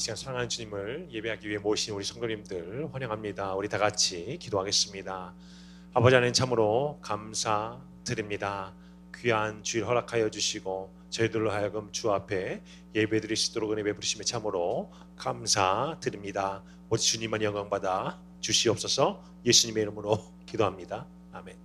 시간 사랑하는 주님을 예배하기 위해 모신 우리 성도님들 환영합니다. 우리 다 같이 기도하겠습니다. 아버지 하나님 참으로 감사드립니다. 귀한 주일 허락하여 주시고 저희들로 하여금 주 앞에 예배드릴 수 있도록 은혜 베푸시며 참으로 감사드립니다. 오직 주님만 영광받아 주시옵소서. 예수님의 이름으로 기도합니다. 아멘.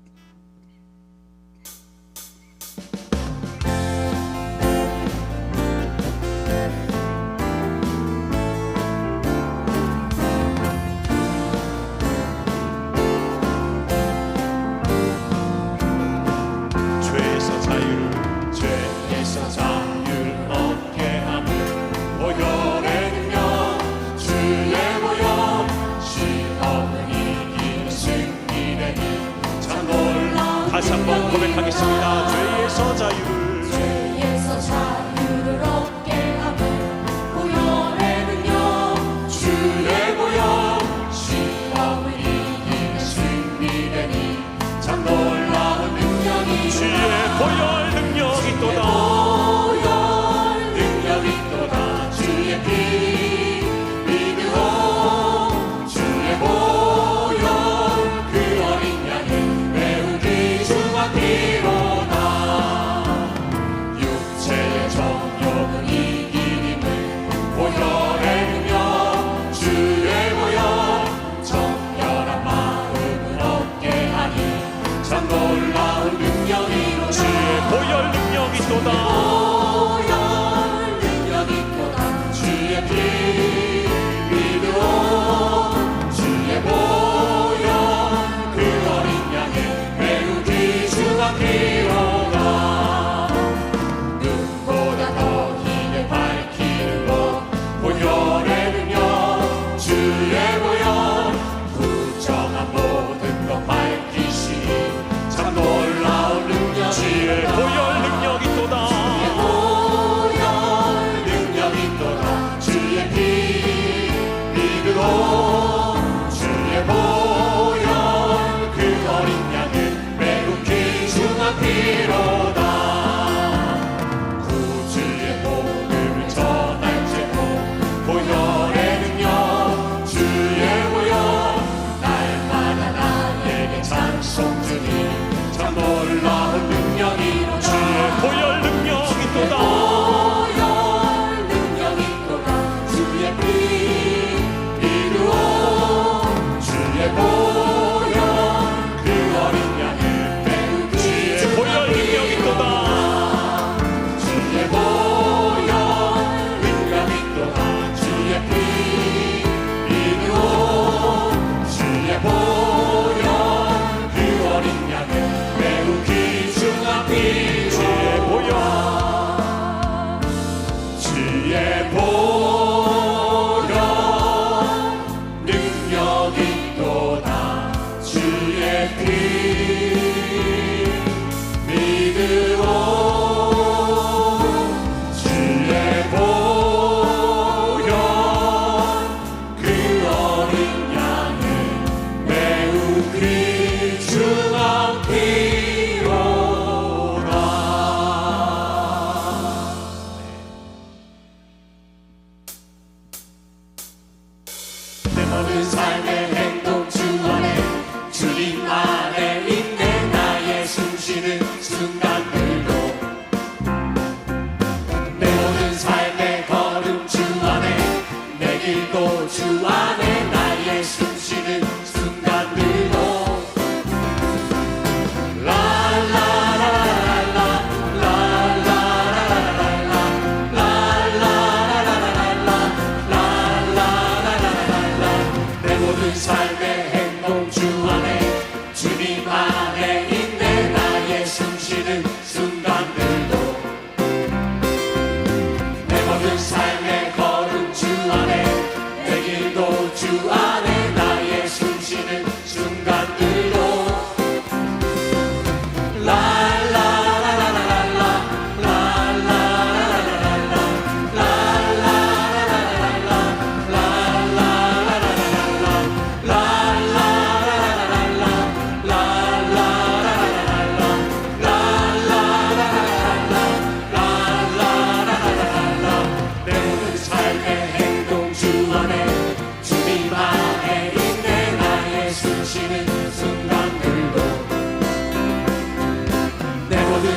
다시 한번 고백하겠습니다. 죄에서 자유를 얻게 하는 보혈의 능력 주의 보혈 시험을 이기는 승리되니 참 놀라운 능력이 주의 보혈 능력이 또다 보혈 능력이 또다 주의 피 믿으오 주의 보혈 그 어린 양을 매우 귀중하기로다 육체의 정욕을 이기림을 보혈의 능력 주의 보혈 정결한 마음을 얻게 하니 참 놀라운 능력이로다 주의 보혈 능력이 또다 보혈 능력이 또다 주의 피 믿으오 주의 보혈 그 어린 양을 매우 귀중하기로다 눈보다 더 희게 밝히는 것 보혈의 능력 주의 보혈 부정한 모든 것 밝히시니 참 놀라운 능력 주의 보혈 능력이 또다 보혈 능력이 또다 주의 피 믿으오 주의 보혈 그 어린 양을 매우 귀중하기로다 구주의 복음을 전할지고 보혈의 능력 주의 보혈 날마다 나에게 찬송 주니 참 놀라운 능력이로다 주의 보혈 능력이 또다 보혈 능력이 또다 주의 피 믿으오 주의 보혈 그 어린 양을 매우 주의 보혈 능력이 또다 주의 보혈 능력이 또다 주의 피 믿으오 주의 보혈 그 어린 양을 매우 귀중한 피 주의 보혈 주의 보혈 능력이 또다 주의 피 믿으오 주의 보혈 그 어린 양을 매우 귀중한 피로다 내 모든 삶의 행동 주 안에 주님 안에 있네 나의 숨쉬는 순간들도 내 모든 삶의 걸음 주 안에 내 길도 주 안에 나의 숨쉬는 순간들도 내 모든 삶의 행동 주 안에 주님 안에 있네 나의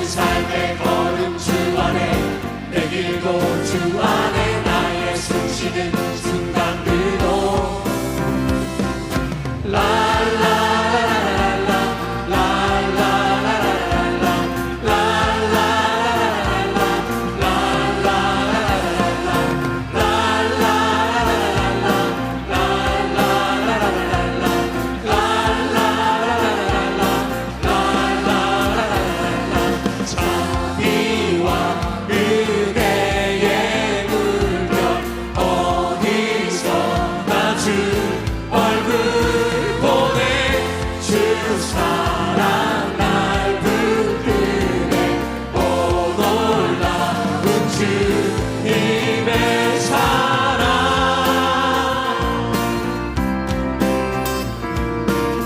삶의 걸음 주 안에 내 길도 주 안에 나의 숨쉬는 순간들도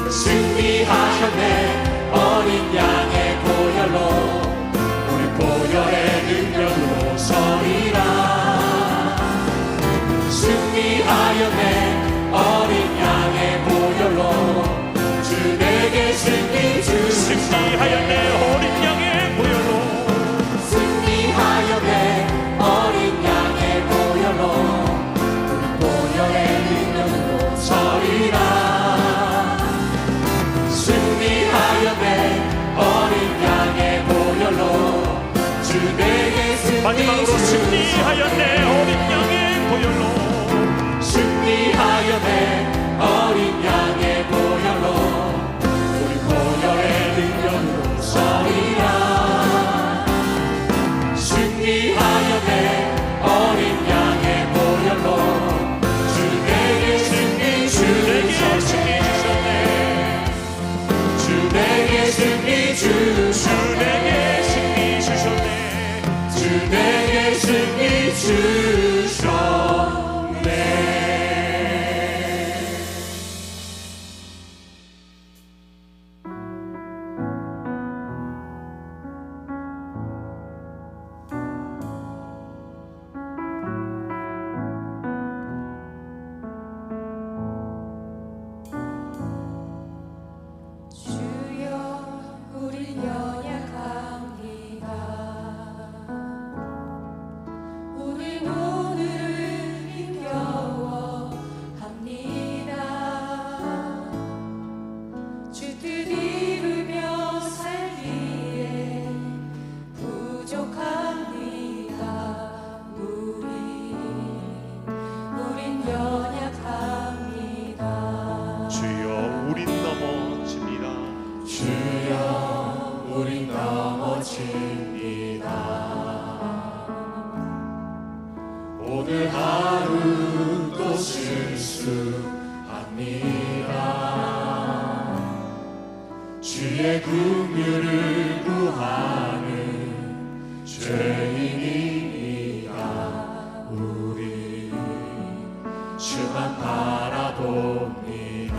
승리하셨네 어린 양의 보혈로 우리 보혈의 능력으로 서리라 승리하였네 어린 양의 보혈로 주 내게 승리 주시네 승리하였네 어린 양의 보혈로 승리하였네 어린 양의 보혈로 우리 보혈의 능력으로 서리라 승리하였네 어린 양의 보혈로 주 내게 승리 마지막으로 승리하였네 어린 양의 보혈로 승리하였네 어린 양의 보혈로 우리 보혈의 능력으로 서리라 승리하였네 어린 양의 보혈로 주 내게 승리 주셨네 주 내게 승리 주셨네 주 내게 승리 주셨네 오늘 하루 또 실수합니다 주의 긍휼을 구하는 죄인입니다 우리 주만 바라봅니다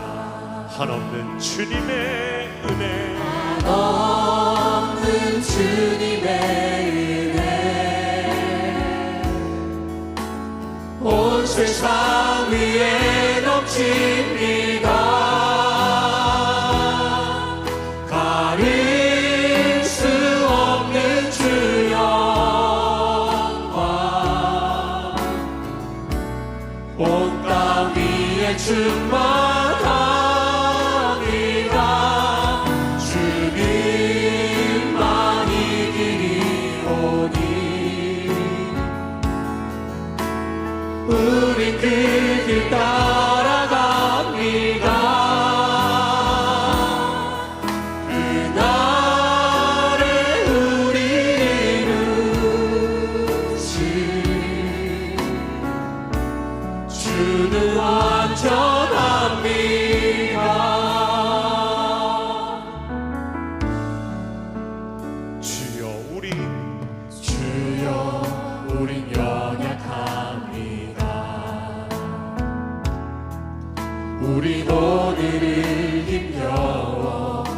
한없는 주님의 은혜 한없는 주님의 온 세상 위에 넘칩니다 가릴 수 없는 주 영광 온 땅 위에 충만합니다 주님만 이기리오니 우린 그 길 따라갑니다 그날에 우리 이루신 주는 완전합니다 주여 우린 연약합니다 우린 오늘을 힘겨워합니다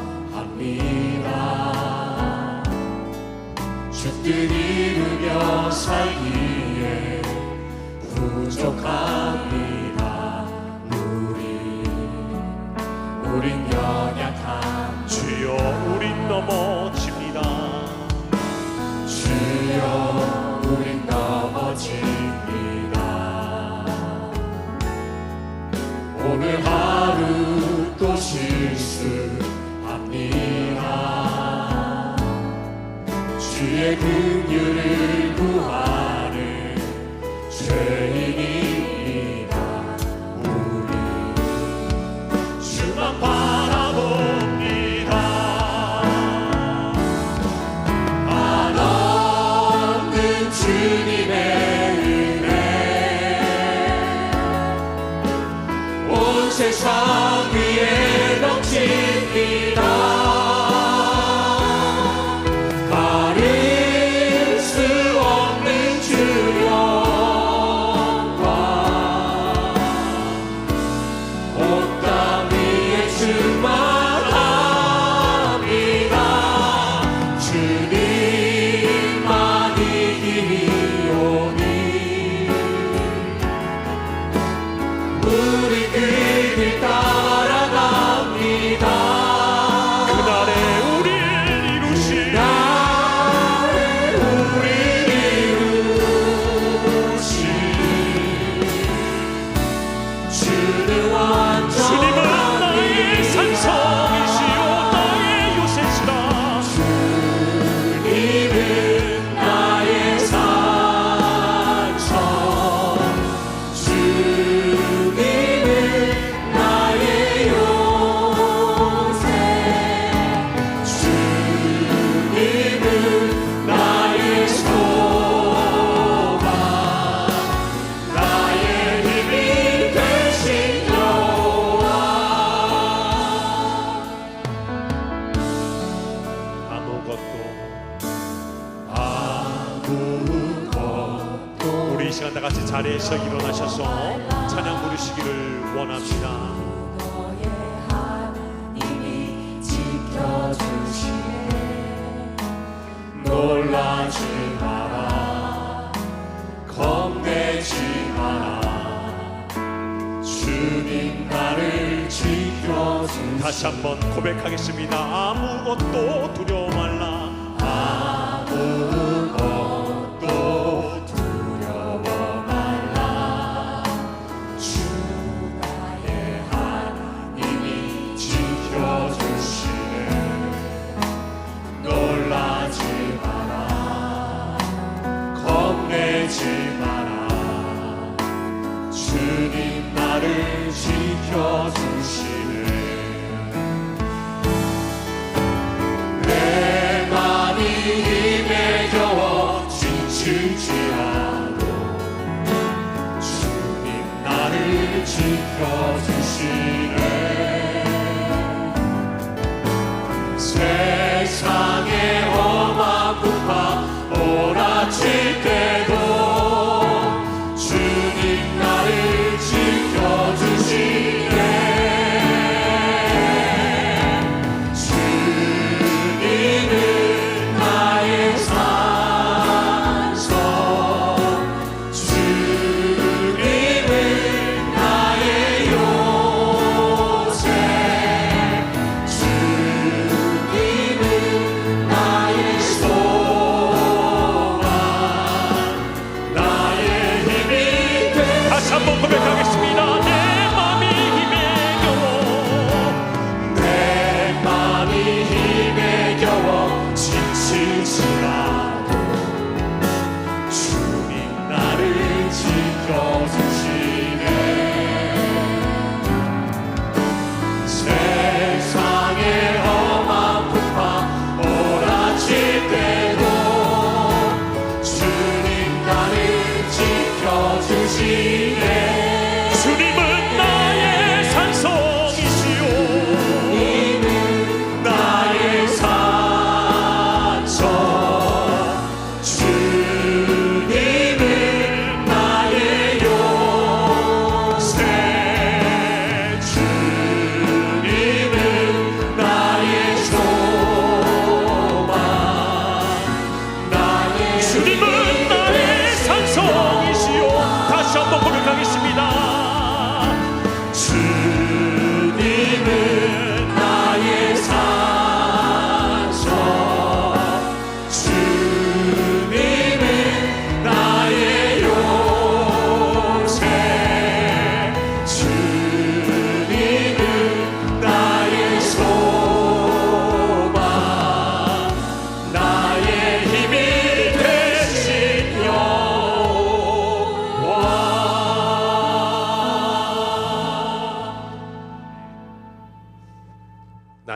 주 뜻 이루며 살기에 부족합니다 우린 연약합니다 주여 우린 넘어집니다 우리의 긍휼을 구하는 죄인입니다. 우리 주만 바라봅니다. 한없는 주님의 은혜 온 세상 위에 넘칩니다. 가릴 수 없는 주 영광 온 땅 위에 충만합니다. 주님만이 길이오니 우리 그 길 따라갑니다. 그날에 우리를 이루신 나의 우리를 이루신 주는 완전한 주님은 나의 이라. 산성이시요 나의 요새시라. 주님은 나의 산성 주님은 나의 요새 주님은 나의 소망 나의 힘이 되신 여호와. 아무것도 우리 이 시간 다 같이 자리에서 일어나셔서 찬양 부르시기를 원합니다. 너의 하나님이 지켜주시네. 놀라지 마라 겁내지 마라 주님 나를 지켜주시네. 다시 한번 고백하겠습니다. 아무것도 두려워 말라. 아무것도 두려워 말라 주 나의 하나님이 지켜주시네. 놀라지 마라 겁내지 마라 주님 나를 지켜주시네. 내 맘이 힘에 겨워 지치지 않고 주님 나를 지켜주시네. 세상의 험한 풍파 몰아칠 때도 주님 나를 지켜주시네. 주님은 나의 산성 주님은 나의 요새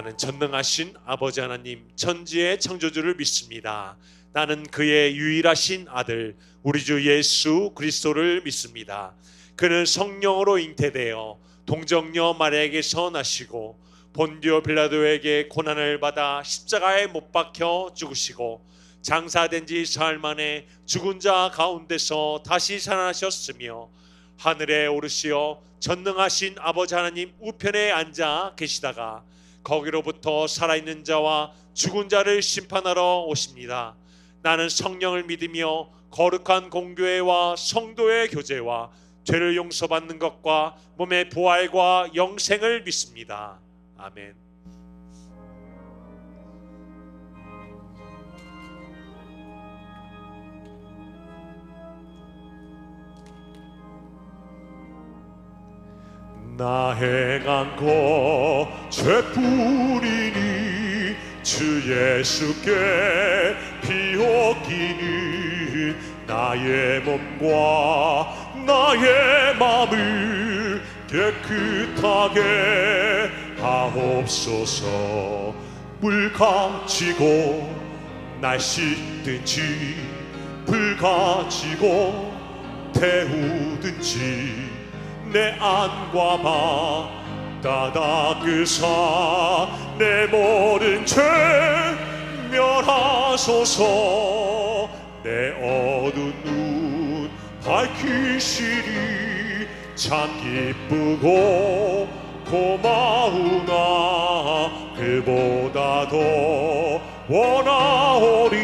나는 전능하신 아버지 하나님 천지의 창조주를 믿습니다. 나는 그의 유일하신 아들 우리 주 예수 그리스도를 믿습니다. 그는 성령으로 잉태되어 동정녀 마리아에게서 나시고 본디오 빌라도에게 고난을 받아 십자가에 못 박혀 죽으시고 장사된 지 사흘 만에 죽은 자 가운데서 다시 살아나셨으며 하늘에 오르시어 전능하신 아버지 하나님 우편에 앉아 계시다가 거기로부터 살아있는 자와 죽은 자를 심판하러 오십니다. 나는 성령을 믿으며 거룩한 공교회와 성도의 교제와 죄를 용서받는 것과 몸의 부활과 영생을 믿습니다. 아멘. 나 행한 것 죄뿐이니 주 예수께 비옵기는 나의 몸과 나의 마음을 깨끗하게 하옵소서. 물 가지고 날 씻든지 불 가지고 태우든지 내 안과 바다 닦으사 내 모든 죄 멸하소서. 내 어두운 눈 밝히시리 참 기쁘고 고마우나 그보다 더 원하오리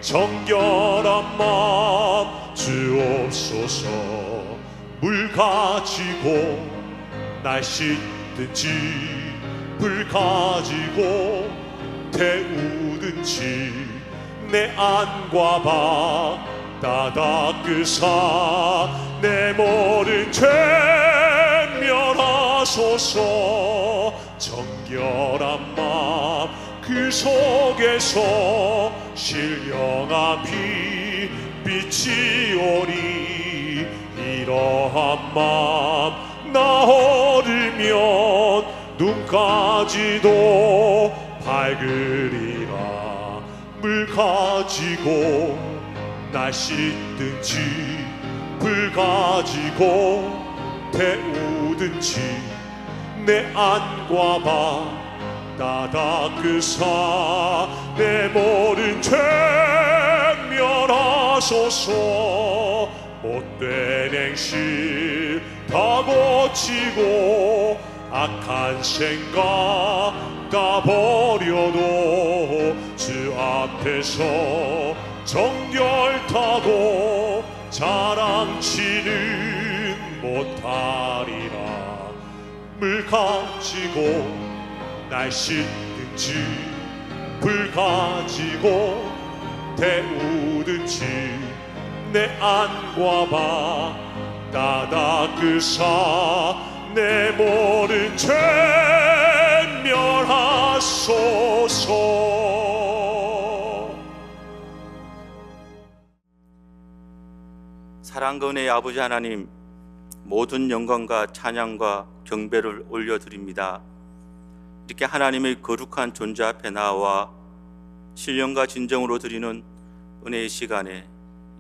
정결한 마음 주옵소서. 물 가지고 날 씻든지 불 가지고 태우든지 내 안과 바다 닦으사 내 모든 죄 멸하소서. 정결한 마음 그 속에서 신령한 피 빛이 오리. 이러한 마음 나 얻으면 눈까지도 밝으리라. 물 가지고 날 씻든지 불 가지고 태우든지 내 안과 바다 닦으사 내 모든 죄 멸하소서. 못된 행실 다 고치고 악한 생각 다 버려도 주 앞에서 정결타고 자랑치는 못하리라. 물 가지고 날 씻든지 불 가지고 태우든지 내 안과 바다 닦으사 내 모든 죄 멸하소서. 사랑과 은혜의 아버지 하나님, 모든 영광과 찬양과 경배를 올려드립니다. 이렇게 하나님의 거룩한 존재 앞에 나와 신령과 진정으로 드리는 은혜의 시간에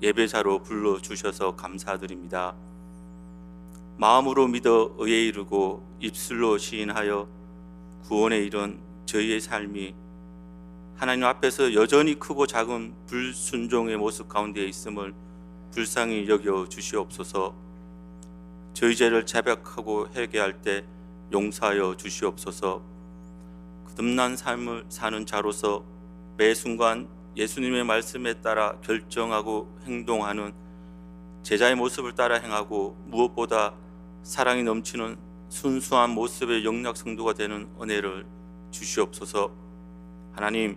예배자로 불러주셔서 감사드립니다. 마음으로 믿어 의에 이르고 입술로 시인하여 구원에 이른 저희의 삶이 하나님 앞에서 여전히 크고 작은 불순종의 모습 가운데 있음을 불쌍히 여겨 주시옵소서. 저희 죄를 자백하고 회개할 때 용서하여 주시옵소서. 거듭난 삶을 사는 자로서 매 순간 예수님의 말씀에 따라 결정하고 행동하는 제자의 모습을 따라 행하고 무엇보다 사랑이 넘치는 순수한 모습의 영락 성도가 되는 은혜를 주시옵소서. 하나님,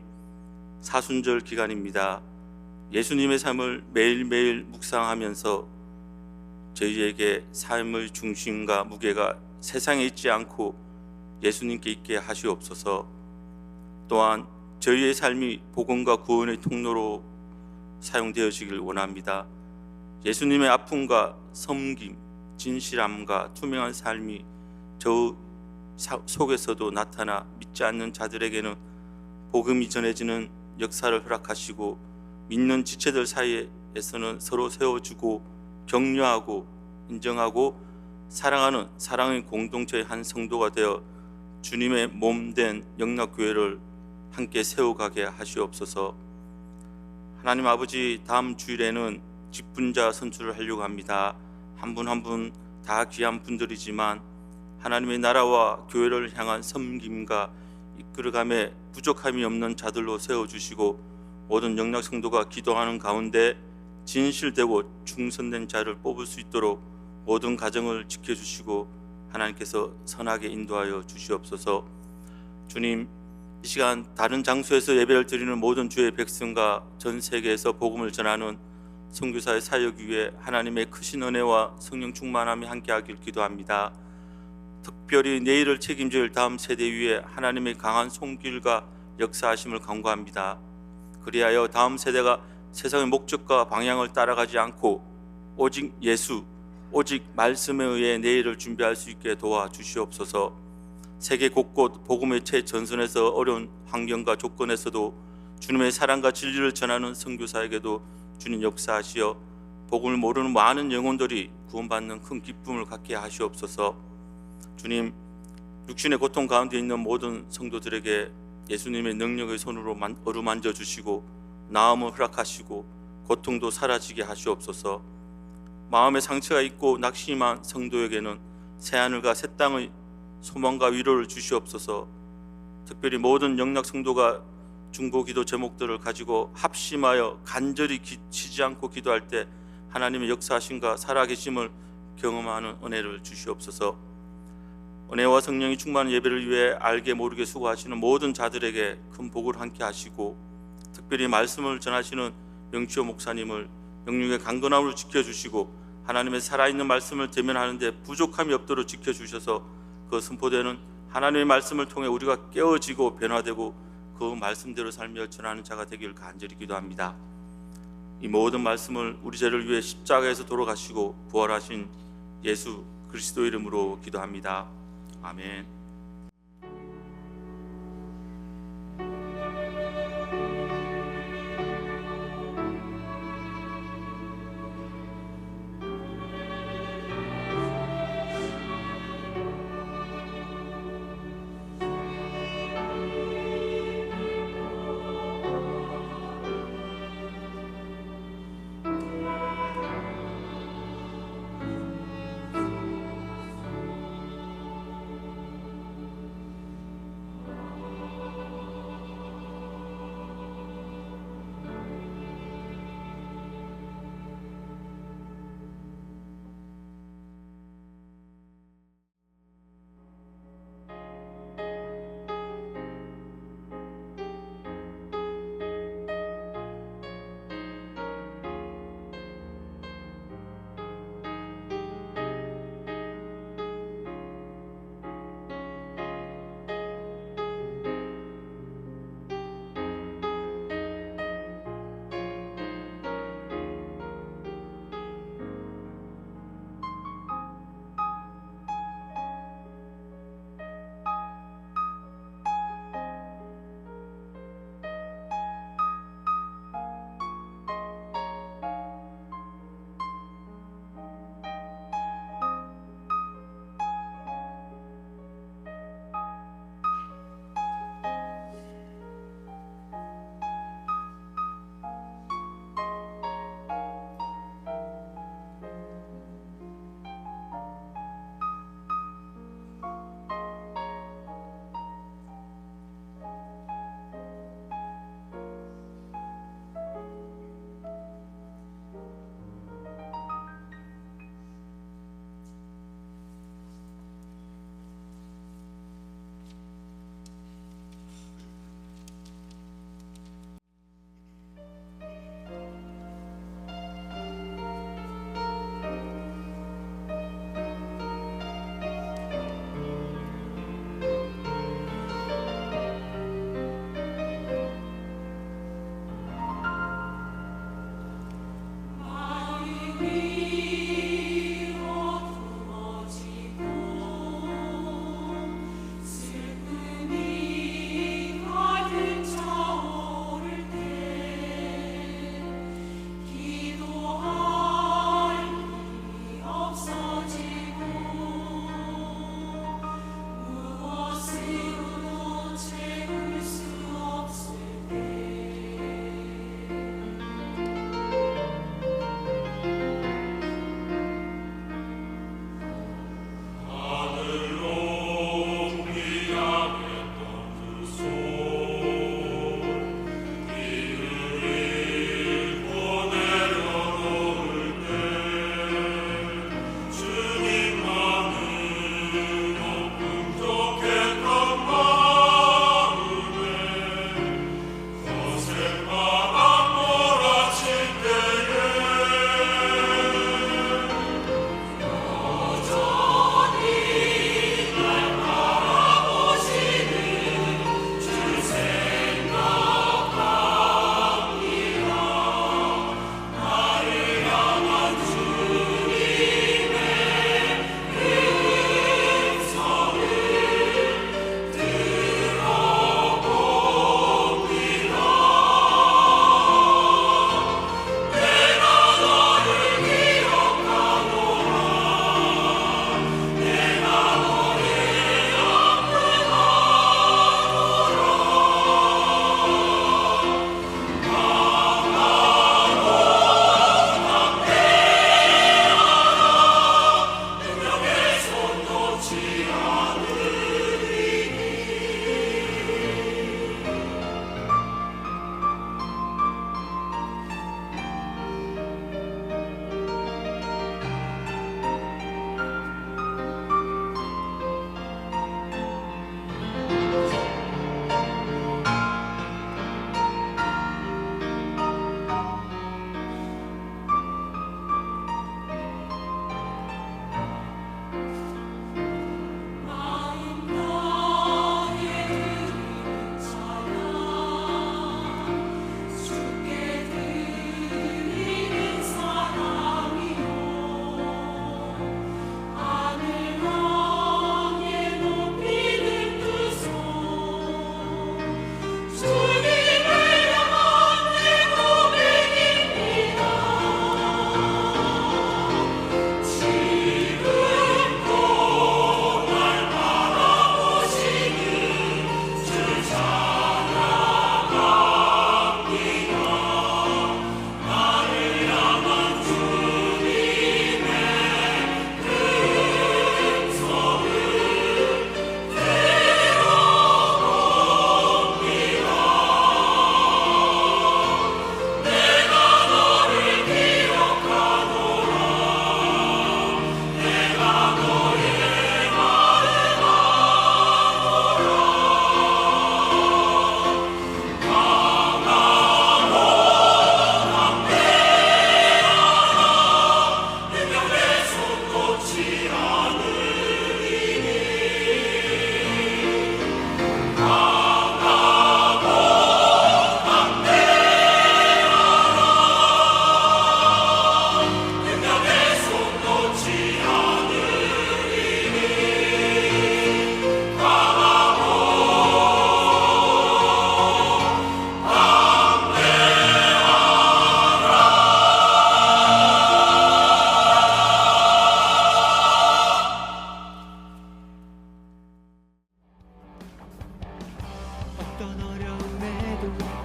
사순절 기간입니다. 예수님의 삶을 매일매일 묵상하면서 저희에게 삶의 중심과 무게가 세상에 있지 않고 예수님께 있게 하시옵소서. 또한 저희의 삶이 복음과 구원의 통로로 사용되어지길 원합니다. 예수님의 아픔과 섬김, 진실함과 투명한 삶이 속에서도 나타나 믿지 않는 자들에게는 복음이 전해지는 역사를 허락하시고, 믿는 지체들 사이에서는 서로 세워주고 격려하고 인정하고 사랑하는 사랑의 공동체의 한 성도가 되어 주님의 몸된 영락교회를 함께 세워가게 하시옵소서. 하나님 아버지, 다음 주일에는 직분자 선출을 하려고 합니다. 한 분 한 분 다 귀한 분들이지만 하나님의 나라와 교회를 향한 섬김과 이끌어감에 부족함이 없는 자들로 세워주시고, 모든 영락 성도가 기도하는 가운데 진실되고 충성된 자를 뽑을 수 있도록 모든 가정을 지켜주시고 하나님께서 선하게 인도하여 주시옵소서. 주님, 이 시간 다른 장소에서 예배를 드리는 모든 주의 백성과 전 세계에서 복음을 전하는 선교사의 사역 위에 하나님의 크신 은혜와 성령 충만함이 함께하길 기도합니다. 특별히 내일을 책임질 다음 세대 위에 하나님의 강한 손길과 역사하심을 간구합니다. 그리하여 다음 세대가 세상의 목적과 방향을 따라가지 않고 오직 예수, 오직 말씀에 의해 내일을 준비할 수 있게 도와주시옵소서. 세계 곳곳 복음의 최전선에서 어려운 환경과 조건에서도 주님의 사랑과 진리를 전하는 선교사에게도 주님 역사하시어 복음을 모르는 많은 영혼들이 구원받는 큰 기쁨을 갖게 하시옵소서. 주님, 육신의 고통 가운데 있는 모든 성도들에게 예수님의 능력의 손으로 어루만져 주시고 나음을 허락하시고 고통도 사라지게 하시옵소서. 마음에 상처가 있고 낙심한 성도에게는 새하늘과 새 땅의 소망과 위로를 주시옵소서. 특별히 모든 영락 성도가 중보기도 제목들을 가지고 합심하여 간절히 쉬지 않고 기도할 때 하나님의 역사하심과 살아계심을 경험하는 은혜를 주시옵소서. 은혜와 성령이 충만한 예배를 위해 알게 모르게 수고하시는 모든 자들에게 큰 복을 함께 하시고, 특별히 말씀을 전하시는 영치호 목사님을 영육의 강건함으로 지켜주시고 하나님의 살아있는 말씀을 대면하는 데 부족함이 없도록 지켜주셔서 그 선포되는 하나님의 말씀을 통해 우리가 깨어지고 변화되고 그 말씀대로 살며 전하는 자가 되기를 간절히 기도합니다. 이 모든 말씀을 우리 죄를 위해 십자가에서 돌아가시고 부활하신 예수 그리스도 이름으로 기도합니다. 아멘.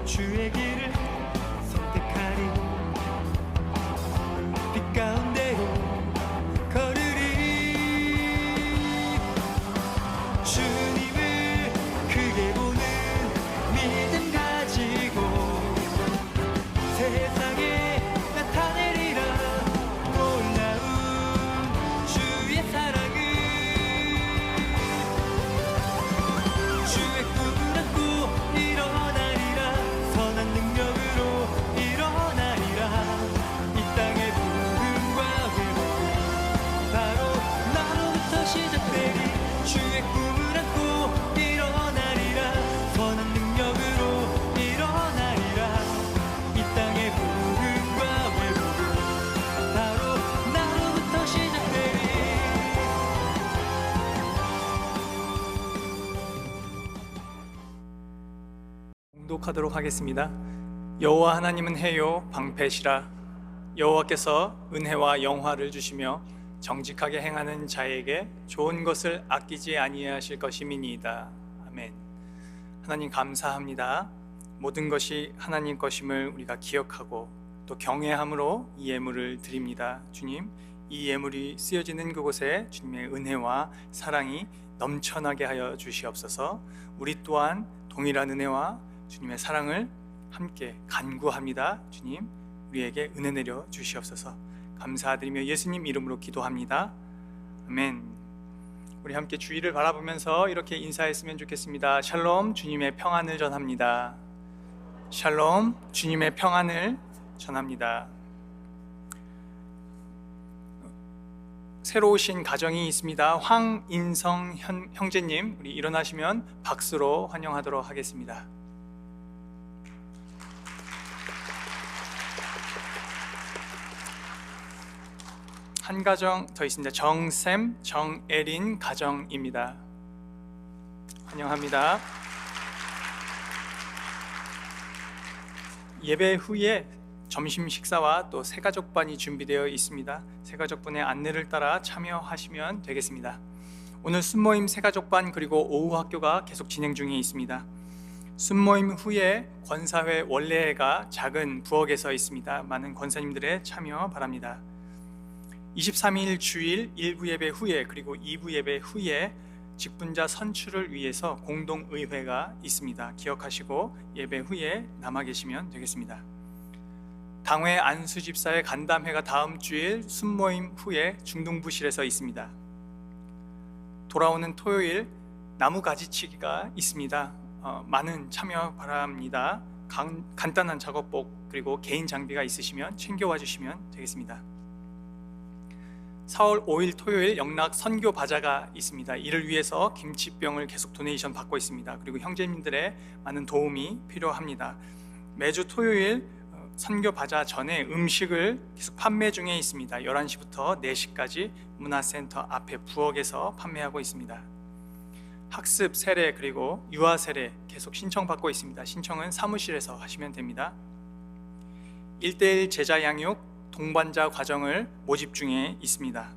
주의 길을 선택하리. 빛 가운데로 걸으리. 주님을 크게 보는 믿음 가지고 세상에 나타내리라. 놀라운 주의 사랑을. 주의 꿈을 안고 일어나리라. 선한 능력으로 일어나리라. 이 땅의 부흥과 회복 바로 나로부터 시작되리. 주의 꿈을 안고 일어나리라. 선한 능력으로 일어나리라. 이 땅의 부흥과 회복은 바로 나로부터 시작되리. 봉독하도록 하겠습니다. 여호와 하나님은 해요 방패시라. 여호와께서 은혜와 영화를 주시며 정직하게 행하는 자에게 좋은 것을 아끼지 아니하실 것임이니이다. 아멘. 하나님 감사합니다. 모든 것이 하나님 것임을 우리가 기억하고 또 경외함으로 이 예물을 드립니다. 주님, 이 예물이 쓰여지는 그곳에 주님의 은혜와 사랑이 넘쳐나게 하여 주시옵소서. 우리 또한 동일한 은혜와 주님의 사랑을 함께 간구합니다. 주님, 우리에게 은혜 내려 주시옵소서. 감사드리며 예수님 이름으로 기도합니다. 아멘. 우리 함께 주위를 바라보면서 이렇게 인사했으면 좋겠습니다. 샬롬, 주님의 평안을 전합니다. 샬롬, 주님의 평안을 전합니다. 새로 오신 가정이 있습니다. 황인성 형제님, 우리 일어나시면 박수로 환영하도록 하겠습니다. 한 가정 더 있습니다. 정샘, 정애린 가정입니다. 환영합니다. 예배 후에 점심 식사와 또 새가족반이 준비되어 있습니다. 새가족분의 안내를 따라 참여하시면 되겠습니다. 오늘 순모임 새가족반 그리고 오후 학교가 계속 진행 중에 있습니다. 순모임 후에 권사회 원례회가 작은 부엌에서 있습니다. 많은 권사님들의 참여 바랍니다. 23일 주일 1부 예배 후에 그리고 2부 예배 후에 직분자 선출을 위해서 공동의회가 있습니다. 기억하시고 예배 후에 남아 계시면 되겠습니다. 당회 안수집사의 간담회가 다음 주일 순모임 후에 중등부실에서 있습니다. 돌아오는 토요일 나무가지치기가 있습니다. 많은 참여 바랍니다. 간단한 작업복 그리고 개인 장비가 있으시면 챙겨와 주시면 되겠습니다. 4월 5일 토요일 영락 선교 바자가 있습니다. 이를 위해서 김치병을 계속 도네이션 받고 있습니다. 그리고 형제님들의 많은 도움이 필요합니다. 매주 토요일 선교 바자 전에 음식을 계속 판매 중에 있습니다. 11시부터 4시까지 문화센터 앞에 부엌에서 판매하고 있습니다. 학습 세례 그리고 유아 세례 계속 신청받고 있습니다. 신청은 사무실에서 하시면 됩니다. 1:1 제자 양육 동반자 과정을 모집 중에 있습니다.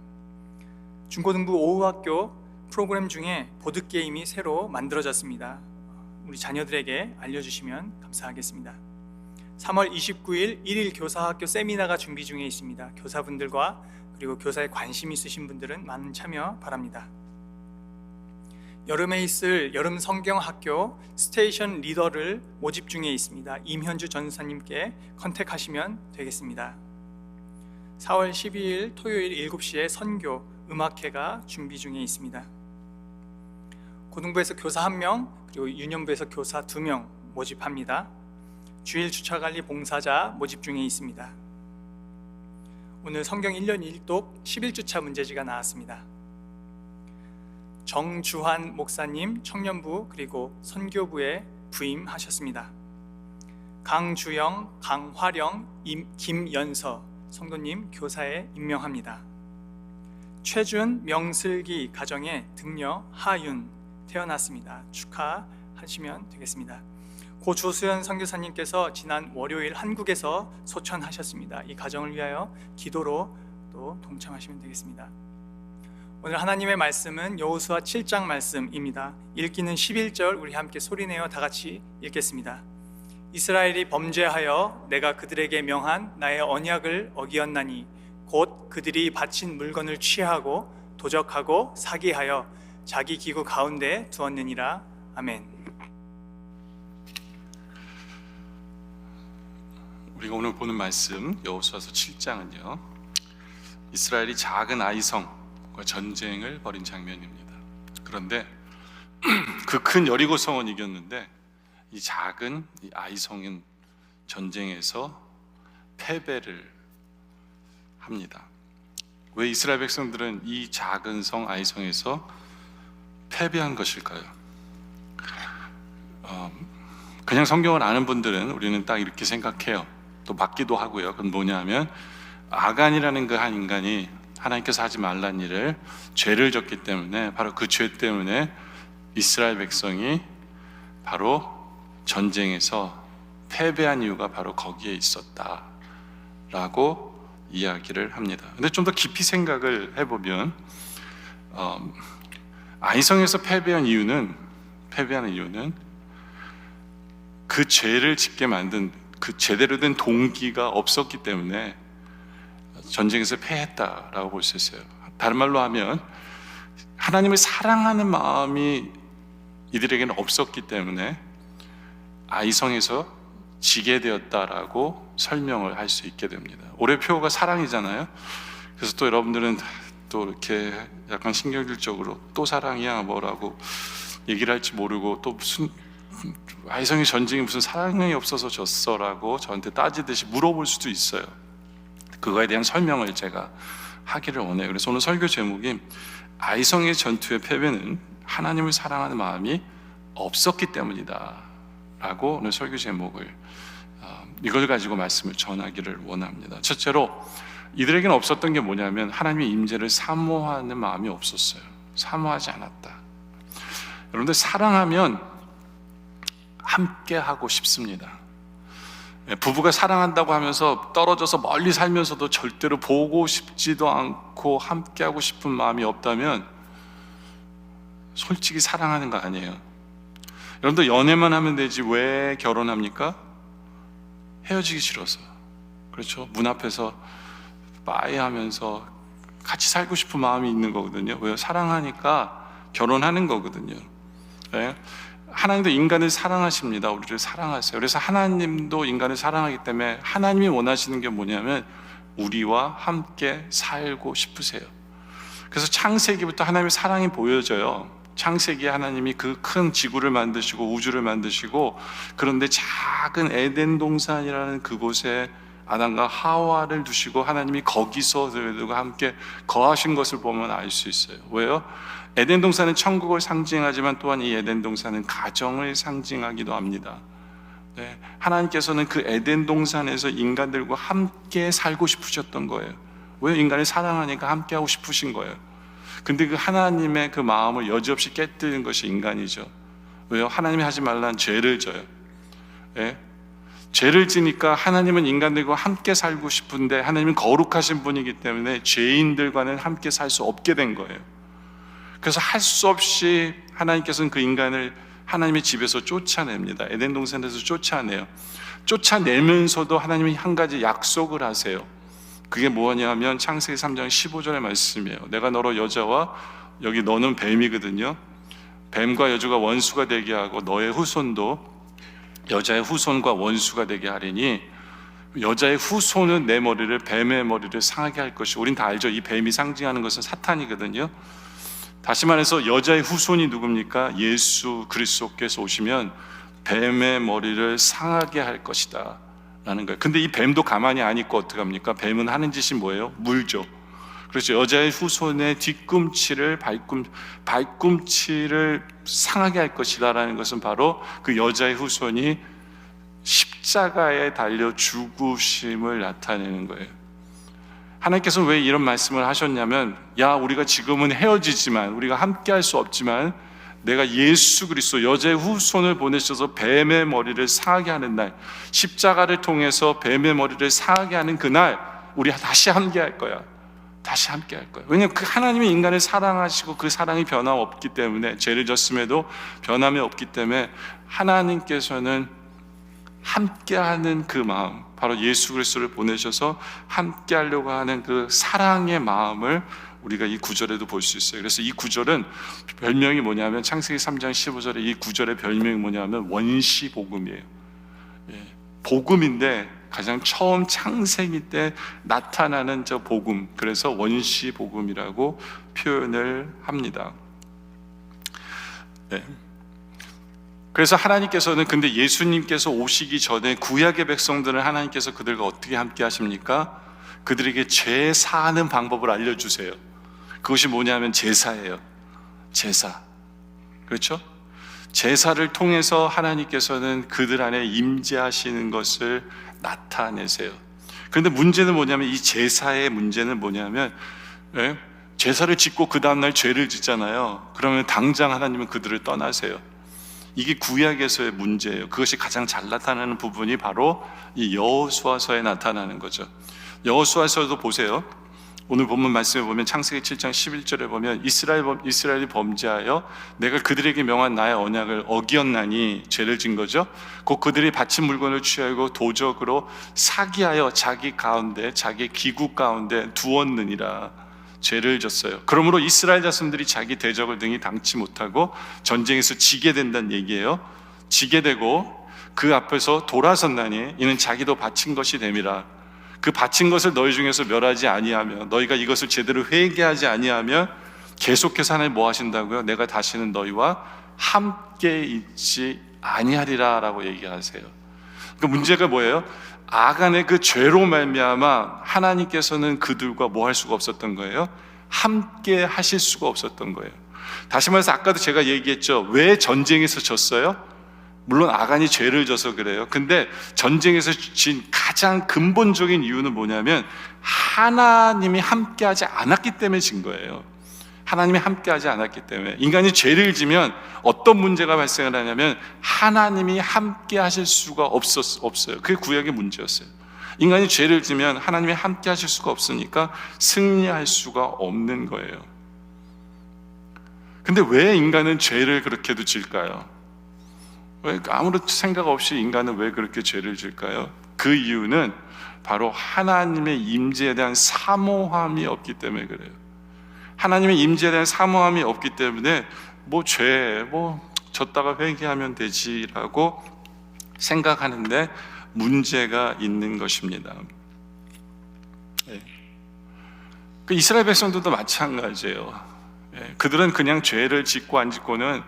중고등부 오후학교 프로그램 중에 보드게임이 새로 만들어졌습니다. 우리 자녀들에게 알려주시면 감사하겠습니다. 3월 29일 1일 교사학교 세미나가 준비 중에 있습니다. 교사분들과 그리고 교사에 관심 있으신 분들은 많은 참여 바랍니다. 여름에 있을 여름 성경학교 스테이션 리더를 모집 중에 있습니다. 임현주 전사님께 컨택하시면 되겠습니다. 4월 12일 토요일 7시에 선교 음악회가 준비 중에 있습니다. 고등부에서 교사 1명 그리고 유년부에서 교사 2명 모집합니다. 주일 주차관리 봉사자 모집 중에 있습니다. 오늘 성경 1년 1독 11주차 문제지가 나왔습니다. 정주환 목사님 청년부 그리고 선교부에 부임하셨습니다. 강주영, 강화령, 김연서 성도님 교사에 임명합니다. 최준, 명슬기 가정의 등녀 하윤 태어났습니다. 축하하시면 되겠습니다. 고 조수연 선교사님께서 지난 월요일 한국에서 소천하셨습니다. 이 가정을 위하여 기도로 또 동참하시면 되겠습니다. 오늘 하나님의 말씀은 여호수아 7장 말씀입니다. 읽기는 11절 우리 함께 소리내어 다 같이 읽겠습니다. 이스라엘이 범죄하여 내가 그들에게 명한 나의 언약을 어기었나니 곧 그들이 바친 물건을 취하고 도적하고 사기하여 자기 기구 가운데 두었느니라. 아멘. 우리가 오늘 보는 말씀 여호수아서 7장은요, 이스라엘이 작은 아이성과 전쟁을 벌인 장면입니다. 그런데 그 큰 여리고성은 이겼는데 이 작은 이 아이성은 전쟁에서 패배를 합니다. 왜 이스라엘 백성들은 이 작은 성 아이성에서 패배한 것일까요? 그냥 성경을 아는 분들은 우리는 딱 이렇게 생각해요. 또 맞기도 하고요. 그건 뭐냐면 아간이라는 그 한 인간이 하나님께서 하지 말란 일을 죄를 졌기 때문에 바로 그 죄 때문에 이스라엘 백성이 바로 전쟁에서 패배한 이유가 바로 거기에 있었다라고 이야기를 합니다. 근데 좀 더 깊이 생각을 해보면 아이성에서 패배한 이유는 그 죄를 짓게 만든 그 제대로 된 동기가 없었기 때문에 전쟁에서 패했다라고 볼 수 있어요. 다른 말로 하면 하나님을 사랑하는 마음이 이들에게는 없었기 때문에 아이성에서 지게 되었다라고 설명을 할 수 있게 됩니다. 올해 표어가 사랑이잖아요. 그래서 또 여러분들은 또 이렇게 약간 신경질적으로 또 사랑이야 뭐라고 얘기를 할지 모르고 또 무슨 아이성의 전쟁이 무슨 사랑이 없어서 졌어라고 저한테 따지듯이 물어볼 수도 있어요. 그거에 대한 설명을 제가 하기를 원해요. 그래서 오늘 설교 제목이 아이성의 전투의 패배는 하나님을 사랑하는 마음이 없었기 때문이다 라고 오늘 설교 제목을 이걸 가지고 말씀을 전하기를 원합니다. 첫째로 이들에게는 없었던 게 뭐냐면 하나님의 임재를 사모하는 마음이 없었어요. 사모하지 않았다. 여러분들 사랑하면 함께 하고 싶습니다. 부부가 사랑한다고 하면서 떨어져서 멀리 살면서도 절대로 보고 싶지도 않고 함께 하고 싶은 마음이 없다면 솔직히 사랑하는 거 아니에요. 여러분들 연애만 하면 되지 왜 결혼합니까? 헤어지기 싫어서. 그렇죠? 문 앞에서 빠이 하면서 같이 살고 싶은 마음이 있는 거거든요. 왜요? 사랑하니까 결혼하는 거거든요. 네? 하나님도 인간을 사랑하십니다. 우리를 사랑하세요. 그래서 하나님도 인간을 사랑하기 때문에 하나님이 원하시는 게 뭐냐면 우리와 함께 살고 싶으세요. 그래서 창세기부터 하나님의 사랑이 보여져요. 창세기에 하나님이 그 큰 지구를 만드시고 우주를 만드시고, 그런데 작은 에덴 동산이라는 그곳에 아담과 하와를 두시고 하나님이 거기서 그들과 함께 거하신 것을 보면 알 수 있어요. 왜요? 에덴 동산은 천국을 상징하지만 또한 이 에덴 동산은 가정을 상징하기도 합니다. 네, 하나님께서는 그 에덴 동산에서 인간들과 함께 살고 싶으셨던 거예요. 왜? 인간을 사랑하니까 함께 하고 싶으신 거예요. 근데 그 하나님의 그 마음을 여지없이 깨뜨리는 것이 인간이죠. 왜요? 하나님이 하지 말라는 죄를 져요. 네? 죄를 지니까 하나님은 인간들과 함께 살고 싶은데 하나님은 거룩하신 분이기 때문에 죄인들과는 함께 살 수 없게 된 거예요. 그래서 할 수 없이 하나님께서는 그 인간을 하나님의 집에서 쫓아냅니다. 에덴 동산에서 쫓아내요. 쫓아내면서도 하나님이 한 가지 약속을 하세요. 그게 뭐냐면 창세기 3장 15절의 말씀이에요. 내가 너로 여자와, 여기 너는 뱀이거든요. 뱀과 여자가 원수가 되게 하고 너의 후손도 여자의 후손과 원수가 되게 하리니 여자의 후손은 내 머리를 뱀의 머리를 상하게 할 것이. 우린 다 알죠. 이 뱀이 상징하는 것은 사탄이거든요. 다시 말해서 여자의 후손이 누굽니까? 예수 그리스도께서 오시면 뱀의 머리를 상하게 할 것이다 라는 거예요. 근데 이 뱀도 가만히 안 있고 어떻게 합니까? 뱀은 하는 짓이 뭐예요? 물죠. 그렇죠. 여자의 후손의 뒤꿈치를 발꿈치를 상하게 할 것이다 라는 것은 바로 그 여자의 후손이 십자가에 달려 죽으심을 나타내는 거예요. 하나님께서 왜 이런 말씀을 하셨냐면, 야, 우리가 지금은 헤어지지만, 우리가 함께 할 수 없지만 내가 예수 그리스도 여자의 후손을 보내셔서 뱀의 머리를 상하게 하는 날, 십자가를 통해서 뱀의 머리를 상하게 하는 그날 우리 다시 함께 할 거야. 다시 함께 할 거야. 왜냐하면 그 하나님이 인간을 사랑하시고 그 사랑이 변함없기 때문에, 죄를 졌음에도 변함이 없기 때문에 하나님께서는 함께하는 그 마음, 바로 예수 그리스도를 보내셔서 함께하려고 하는 그 사랑의 마음을 우리가 이 구절에도 볼 수 있어요. 그래서 이 구절은 별명이 뭐냐면 창세기 3장 15절에 이 구절의 별명이 뭐냐면 원시복음이에요. 복음인데 가장 처음 창세기 때 나타나는 저 복음, 그래서 원시복음이라고 표현을 합니다. 네. 그래서 하나님께서는, 근데 예수님께서 오시기 전에 구약의 백성들은 하나님께서 그들과 어떻게 함께 하십니까? 그들에게 죄 사하는 방법을 알려주세요. 그것이 뭐냐면 제사예요. 제사. 그렇죠? 제사를 통해서 하나님께서는 그들 안에 임재하시는 것을 나타내세요. 그런데 문제는 뭐냐면, 이 제사의 문제는 뭐냐면, 제사를 짓고 그 다음날 죄를 짓잖아요. 그러면 당장 하나님은 그들을 떠나세요. 이게 구약에서의 문제예요. 그것이 가장 잘 나타나는 부분이 바로 이 여호수아서에 나타나는 거죠. 여호수아서도 보세요. 오늘 본문 말씀에 보면 창세기 7장 11절에 보면 이스라엘이 범죄하여 내가 그들에게 명한 나의 언약을 어기었나니, 죄를 진 거죠. 곧 그들이 바친 물건을 취하고 도적으로 사기하여 자기 가운데, 자기 기구 가운데 두었느니라. 죄를 졌어요. 그러므로 이스라엘 자손들이 자기 대적을 능히 당치 못하고 전쟁에서 지게 된다는 얘기예요. 지게 되고 그 앞에서 돌아섰나니 이는 자기도 바친 것이 됨이라. 그 바친 것을 너희 중에서 멸하지 아니하며 너희가 이것을 제대로 회개하지 아니하면 계속해서 하나님 뭐 하신다고요? 내가 다시는 너희와 함께 있지 아니하리라 라고 얘기하세요. 그 문제가 뭐예요? 아간의 그 죄로 말미암아 하나님께서는 그들과 뭐 할 수가 없었던 거예요? 함께 하실 수가 없었던 거예요. 다시 말해서 아까도 제가 얘기했죠. 왜 전쟁에서 졌어요? 물론 아간이 죄를 져서 그래요. 근데 전쟁에서 진 가장 근본적인 이유는 뭐냐면 하나님이 함께하지 않았기 때문에 진 거예요. 하나님이 함께하지 않았기 때문에. 인간이 죄를 지면 어떤 문제가 발생을 하냐면 하나님이 함께하실 수가 없어요. 그게 구약의 문제였어요. 인간이 죄를 지면 하나님이 함께하실 수가 없으니까 승리할 수가 없는 거예요. 근데 왜 인간은 죄를 그렇게도 질까요? 왜 아무런 생각 없이 인간은 왜 그렇게 죄를 질까요? 그 이유는 바로 하나님의 임재에 대한 사모함이 없기 때문에 그래요. 하나님의 임재에 대한 사모함이 없기 때문에 졌다가 회개하면 되지라고 생각하는데 문제가 있는 것입니다. 그 이스라엘 백성들도 마찬가지예요. 그들은 그냥 죄를 짓고 안 짓고는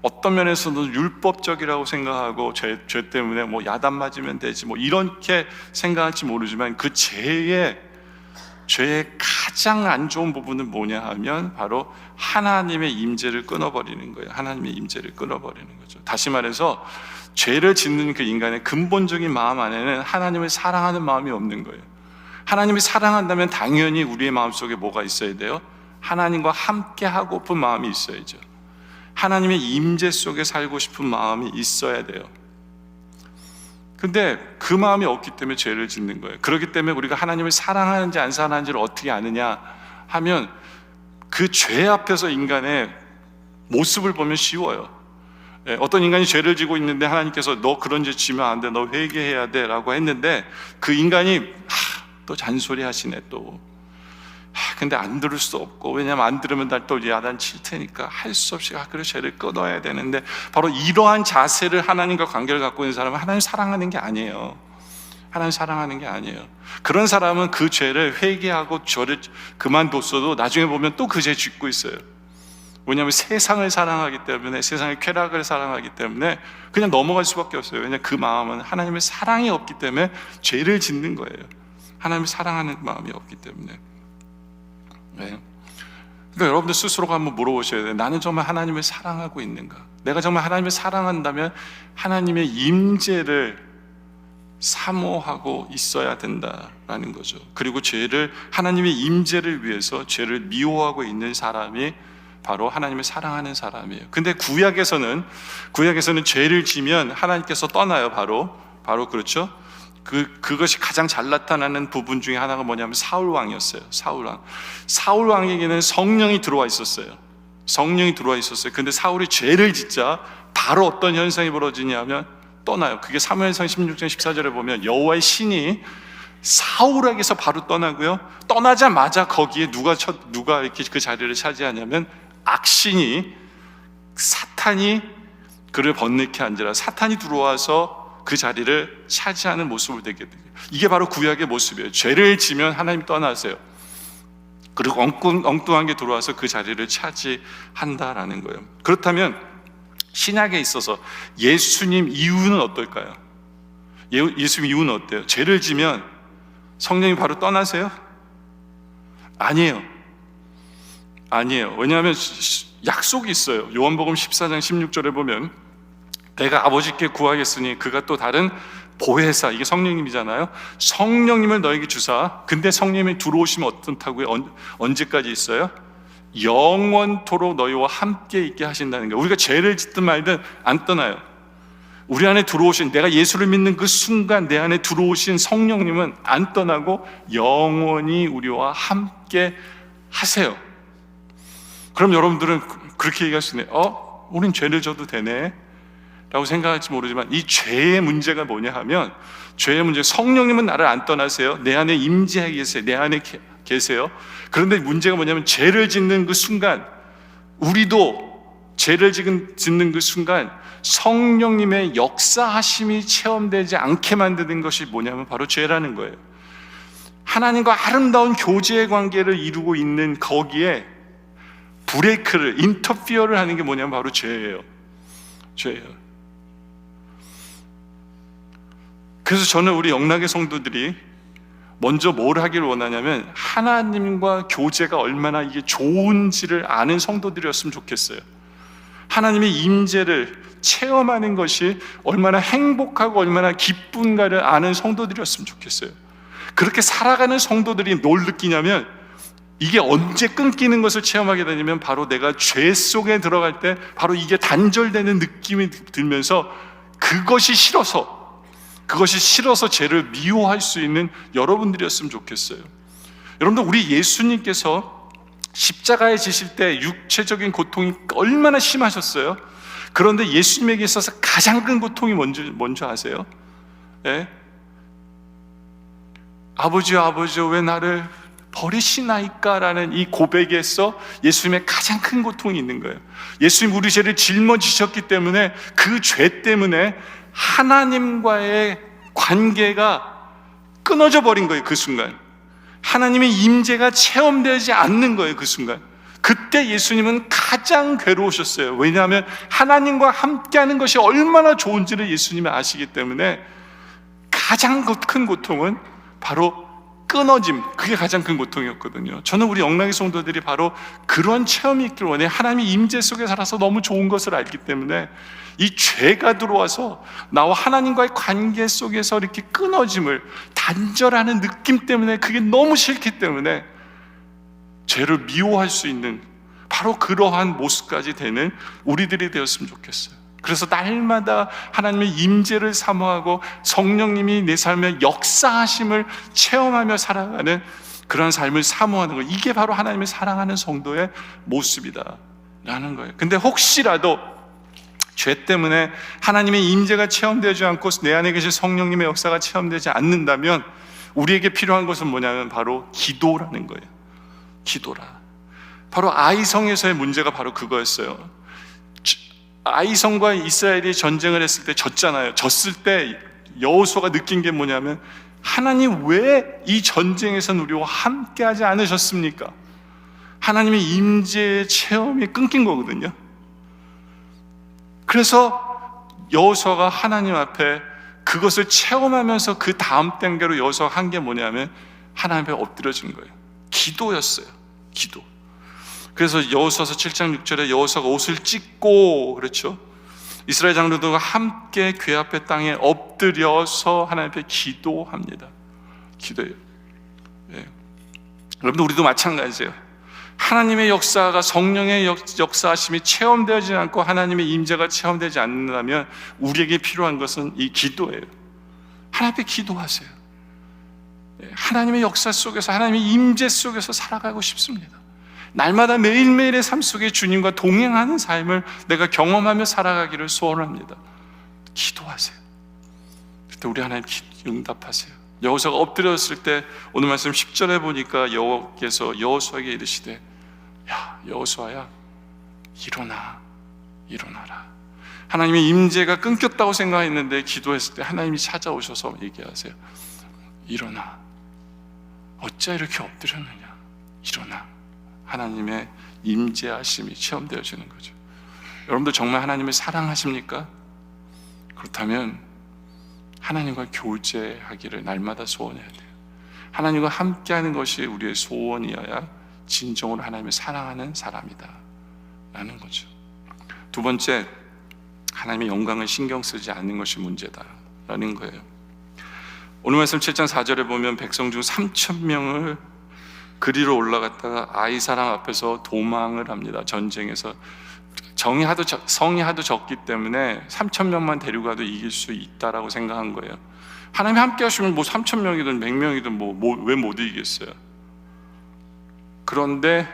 어떤 면에서는 율법적이라고 생각하고 죄 때문에 야단 맞으면 되지 이렇게 생각할지 모르지만 그 죄의 가장 안 좋은 부분은 뭐냐 하면 바로 하나님의 임재를 끊어버리는 거예요. 하나님의 임재를 끊어버리는 거죠. 다시 말해서 죄를 짓는 그 인간의 근본적인 마음 안에는 하나님을 사랑하는 마음이 없는 거예요. 하나님을 사랑한다면 당연히 우리의 마음속에 뭐가 있어야 돼요? 하나님과 함께 하고픈 마음이 있어야죠. 하나님의 임재 속에 살고 싶은 마음이 있어야 돼요. 근데 그 마음이 없기 때문에 죄를 짓는 거예요. 그렇기 때문에 우리가 하나님을 사랑하는지 안 사랑하는지를 어떻게 아느냐 하면 그 죄 앞에서 인간의 모습을 보면 쉬워요. 어떤 인간이 죄를 지고 있는데 하나님께서 너 그런 죄 지면 안 돼, 너 회개해야 돼 라고 했는데 그 인간이 또 잔소리 하시네 또. 근데 안 들을 수 없고, 왜냐하면 안 들으면 날 또 야단 칠 테니까 할 수 없이 그래 죄를 끊어야 되는데, 바로 이러한 자세를 하나님과 관계를 갖고 있는 사람은 하나님 사랑하는 게 아니에요. 하나님 사랑하는 게 아니에요. 그런 사람은 그 죄를 회개하고 죄를 그만뒀어도 나중에 보면 또 그 죄 짓고 있어요. 왜냐하면 세상을 사랑하기 때문에, 세상의 쾌락을 사랑하기 때문에 그냥 넘어갈 수밖에 없어요. 왜냐하면 그 마음은 하나님의 사랑이 없기 때문에 죄를 짓는 거예요. 하나님을 사랑하는 마음이 없기 때문에. 그러니까 여러분들 스스로가 한번 물어보셔야 돼요. 나는 정말 하나님을 사랑하고 있는가? 내가 정말 하나님을 사랑한다면 하나님의 임재를 사모하고 있어야 된다라는 거죠. 그리고 하나님의 임재를 위해서 죄를 미워하고 있는 사람이 바로 하나님을 사랑하는 사람이에요. 근데 구약에서는 죄를 지면 하나님께서 떠나요. 바로 그렇죠. 그것이 가장 잘 나타나는 부분 중에 하나가 뭐냐면 사울 왕이었어요. 사울 왕에게는 성령이 들어와 있었어요. 근데 사울이 죄를 짓자 바로 어떤 현상이 벌어지냐면 떠나요. 그게 사무엘상 16장 14절에 보면 여호와의 신이 사울에게서 바로 떠나고요. 떠나자마자 거기에 누가 이렇게 그 자리를 차지하냐면 악신이, 사탄이 그를 번뇌케 앉으라. 사탄이 들어와서 그 자리를 차지하는 모습을 되게 돼요. 이게 바로 구약의 모습이에요. 죄를 지면 하나님 떠나세요. 그리고 엉뚱한 게 들어와서 그 자리를 차지한다라는 거예요. 그렇다면 신약에 있어서 예수님 이유는 어떨까요? 예수님 이유는 어때요? 죄를 지면 성령이 바로 떠나세요? 아니에요. 왜냐하면 약속이 있어요. 요한복음 14장 16절에 보면 내가 아버지께 구하겠으니 그가 또 다른 보혜사, 이게 성령님이잖아요. 성령님을 너에게 주사. 근데 성령님이 들어오시면 어떻다고요? 언제까지 있어요? 영원토록 너희와 함께 있게 하신다는 거예요. 우리가 죄를 짓든 말든 안 떠나요. 우리 안에 들어오신, 내가 예수를 믿는 그 순간 내 안에 들어오신 성령님은 안 떠나고 영원히 우리와 함께 하세요. 그럼 여러분들은 그렇게 얘기할 수 있네. 우린 죄를 져도 되네 라고 생각할지 모르지만, 이 죄의 문제가 뭐냐 하면, 죄의 문제, 성령님은 나를 안 떠나세요. 내 안에 임재하게 계세요. 내 안에 계세요. 그런데 문제가 뭐냐면, 죄를 짓는 그 순간, 우리도 죄를 짓는 그 순간 성령님의 역사하심이 체험되지 않게 만드는 것이 뭐냐면 바로 죄라는 거예요. 하나님과 아름다운 교제의 관계를 이루고 있는 거기에 브레이크를, 인터피어를 하는 게 뭐냐면 바로 죄예요. 그래서 저는 우리 영락의 성도들이 먼저 뭘 하길 원하냐면, 하나님과 교제가 얼마나 이게 좋은지를 아는 성도들이었으면 좋겠어요. 하나님의 임재를 체험하는 것이 얼마나 행복하고 얼마나 기쁜가를 아는 성도들이었으면 좋겠어요. 그렇게 살아가는 성도들이 뭘 느끼냐면, 이게 언제 끊기는 것을 체험하게 되냐면 바로 내가 죄 속에 들어갈 때 바로 이게 단절되는 느낌이 들면서 그것이 싫어서 죄를 미워할 수 있는 여러분들이었으면 좋겠어요. 여러분들, 우리 예수님께서 십자가에 지실 때 육체적인 고통이 얼마나 심하셨어요? 그런데 예수님에게 있어서 가장 큰 고통이 뭔지 아세요? 예? 아버지요 왜 나를 버리시나이까? 라는 이 고백에서 예수님의 가장 큰 고통이 있는 거예요. 예수님 우리 죄를 짊어지셨기 때문에, 그 죄 때문에 하나님과의 관계가 끊어져 버린 거예요. 그 순간 하나님의 임재가 체험되지 않는 거예요. 그 순간, 그때 예수님은 가장 괴로우셨어요. 왜냐하면 하나님과 함께하는 것이 얼마나 좋은지를 예수님이 아시기 때문에 가장 큰 고통은 바로 끊어짐, 그게 가장 큰 고통이었거든요. 저는 우리 영락의 성도들이 바로 그런 체험이 있길 원해요. 하나님의 임재 속에 살아서 너무 좋은 것을 알기 때문에 이 죄가 들어와서 나와 하나님과의 관계 속에서 이렇게 끊어짐을, 단절하는 느낌 때문에, 그게 너무 싫기 때문에 죄를 미워할 수 있는 바로 그러한 모습까지 되는 우리들이 되었으면 좋겠어요. 그래서 날마다 하나님의 임재를 사모하고 성령님이 내 삶의 역사하심을 체험하며 살아가는 그런 삶을 사모하는 것, 이게 바로 하나님의 사랑하는 성도의 모습이다 라는 거예요. 근데 혹시라도 죄 때문에 하나님의 임재가 체험되지 않고 내 안에 계신 성령님의 역사가 체험되지 않는다면, 우리에게 필요한 것은 뭐냐면 바로 기도라는 거예요. 기도라. 바로 아이성에서의 문제가 바로 그거였어요. 아이성과 이스라엘이 전쟁을 했을 때 졌잖아요. 졌을 때 여호수아가 느낀 게 뭐냐면, 하나님 왜 이 전쟁에서는 우리와 함께 하지 않으셨습니까? 하나님의 임재의 체험이 끊긴 거거든요. 그래서 여호수아가 하나님 앞에 그것을 체험하면서 그 다음 단계로 여호수아가 한 게 뭐냐면 하나님 앞에 엎드려진 거예요. 기도였어요. 기도. 그래서 여호수아서 7장 6절에 여호수아가 옷을 찢고, 그렇죠? 이스라엘 장로들과 함께 궤 앞에 땅에 엎드려서 하나님 앞에 기도합니다. 기도해요. 예. 여러분들, 우리도 마찬가지예요. 하나님의 역사가, 성령의 역사하심이 체험되지 않고 하나님의 임재가 체험되지 않는다면 우리에게 필요한 것은 이 기도예요. 하나님 앞에 기도하세요. 하나님의 역사 속에서, 하나님의 임재 속에서 살아가고 싶습니다. 날마다 매일매일의 삶 속에 주님과 동행하는 삶을 내가 경험하며 살아가기를 소원합니다. 기도하세요. 때 우리 하나님 응답하세요. 여호수아가 엎드렸을 때 오늘 말씀 10절에 보니까 여호와께서 여호수아에게 이르시되 야 여호수아야 일어나라. 하나님의 임재가 끊겼다고 생각했는데 기도했을 때 하나님이 찾아오셔서 얘기하세요. 일어나. 어찌 이렇게 엎드렸느냐. 일어나. 하나님의 임재하심이 체험되어지는 거죠. 여러분들 정말 하나님을 사랑하십니까? 그렇다면 하나님과 교제하기를 날마다 소원해야 돼요. 하나님과 함께하는 것이 우리의 소원이어야 진정으로 하나님을 사랑하는 사람이다 라는 거죠. 두 번째, 하나님의 영광을 신경 쓰지 않는 것이 문제다 라는 거예요. 오늘 말씀 7장 4절에 보면 백성 중 3,000명을 그리로 올라갔다가 아이사람 앞에서 도망을 합니다. 전쟁에서 성이 하도 적기 때문에 3,000명만 데리고 가도 이길 수 있다라고 생각한 거예요. 하나님이 함께 하시면 뭐 3,000명이든 100명이든 왜 못 이기겠어요? 그런데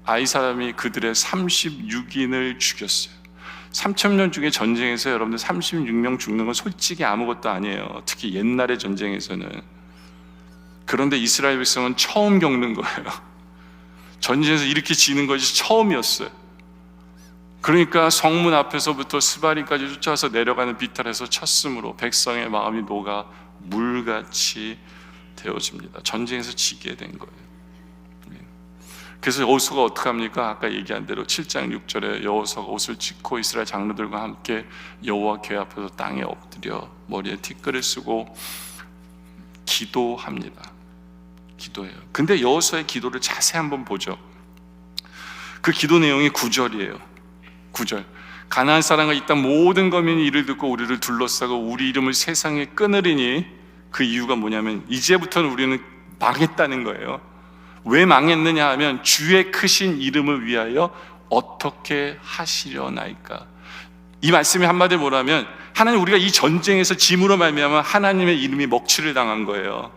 아이사람이 그들의 36인을 죽였어요. 3,000년 중에 전쟁에서 여러분들 36명 죽는 건 솔직히 아무것도 아니에요. 특히 옛날의 전쟁에서는. 그런데 이스라엘 백성은 처음 겪는 거예요. 전쟁에서 이렇게 지는 것이 처음이었어요. 그러니까 성문 앞에서부터 스바리까지 쫓아서 내려가는 비탈에서 쳤으므로 백성의 마음이 녹아 물같이 되어집니다. 전쟁에서 지게 된 거예요. 그래서 여호수아가 어떻게 합니까? 아까 얘기한 대로 7장 6절에 여호수아가 옷을 찢고 이스라엘 장로들과 함께 여호와 궤 앞에서 땅에 엎드려 머리에 티끌을 쓰고 기도합니다. 기도해요. 근데 여호수아의 기도를 자세히 한번 보죠. 그 기도 내용이 9절이에요. 9절. 가나안 사람과 이 땅 모든 거민이 이를 듣고 우리를 둘러싸고 우리 이름을 세상에 끊으리니 그 이유가 뭐냐면 이제부터는 우리는 망했다는 거예요. 왜 망했느냐 하면 주의 크신 이름을 위하여 어떻게 하시려나이까. 이 말씀이 한마디로 뭐라면 하나님 우리가 이 전쟁에서 짐으로 말미암아 하나님의 이름이 먹칠을 당한 거예요.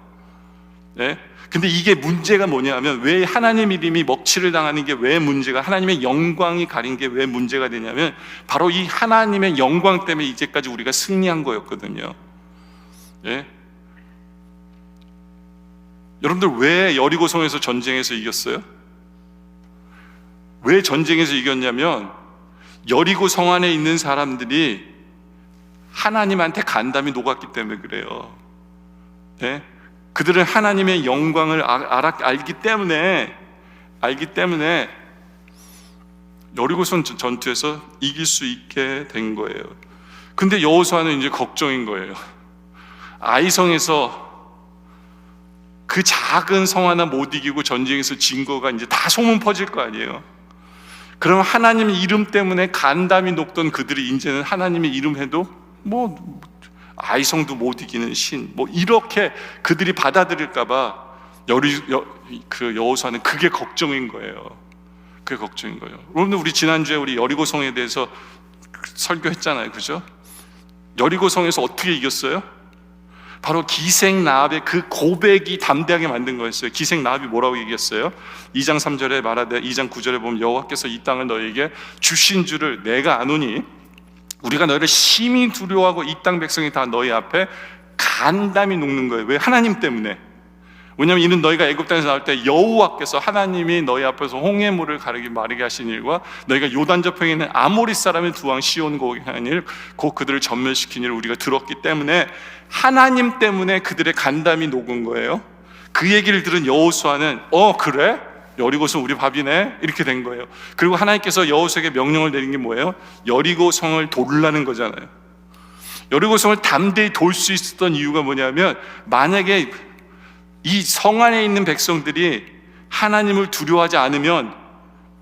네? 근데 이게 문제가 뭐냐면 왜 하나님 이름이 먹칠을 당하는 게 왜 문제가, 하나님의 영광이 가린 게 왜 문제가 되냐면 바로 이 하나님의 영광 때문에 이제까지 우리가 승리한 거였거든요. 예? 여러분들 왜 여리고성에서 전쟁에서 이겼어요? 왜 전쟁에서 이겼냐면 여리고성 안에 있는 사람들이 하나님한테 간담이 녹았기 때문에 그래요. 예? 그들은 하나님의 영광을 알기 때문에 여리고성 전투에서 이길 수 있게 된 거예요. 근데 여호수아는 이제 걱정인 거예요. 아이성에서 그 작은 성 하나 못 이기고 전쟁에서 진 거가 이제 다 소문 퍼질 거 아니에요. 그럼 하나님 이름 때문에 간담이 녹던 그들이 이제는 하나님의 이름 해도 뭐 아이성도 못 이기는 신, 뭐 이렇게 그들이 받아들일까봐 여호수아는 그게 걱정인 거예요. 그게 걱정인 거예요. 여러분들 우리 지난주에 우리 여리고성에 대해서 설교했잖아요, 그죠? 여리고성에서 어떻게 이겼어요? 바로 기생라합의 그 고백이 담대하게 만든 거였어요. 기생라합이 뭐라고 얘기했어요? 2장 3절에 말하되 2장 9절에 보면 여호와께서 이 땅을 너에게 주신 줄을 내가 아노니 우리가 너희를 심히 두려워하고 이 땅 백성이 다 너희 앞에 간담이 녹는 거예요. 왜? 하나님 때문에. 왜냐하면 이는 너희가 애굽 땅에서 나올 때 여호와께서 하나님이 너희 앞에서 홍해물을 마르게 하신 일과 너희가 요단 저편에 있는 아모리 사람의 두 왕 시온 고기 한 일, 곧 그들을 전멸시킨 일을 우리가 들었기 때문에 하나님 때문에 그들의 간담이 녹은 거예요. 그 얘기를 들은 여호수아는 그래? 여리고성 우리 밥이네? 이렇게 된 거예요. 그리고 하나님께서 여호수아에게 명령을 내린 게 뭐예요? 여리고성을 돌라는 거잖아요. 여리고성을 담대히 돌 수 있었던 이유가 뭐냐면 만약에 이 성 안에 있는 백성들이 하나님을 두려워하지 않으면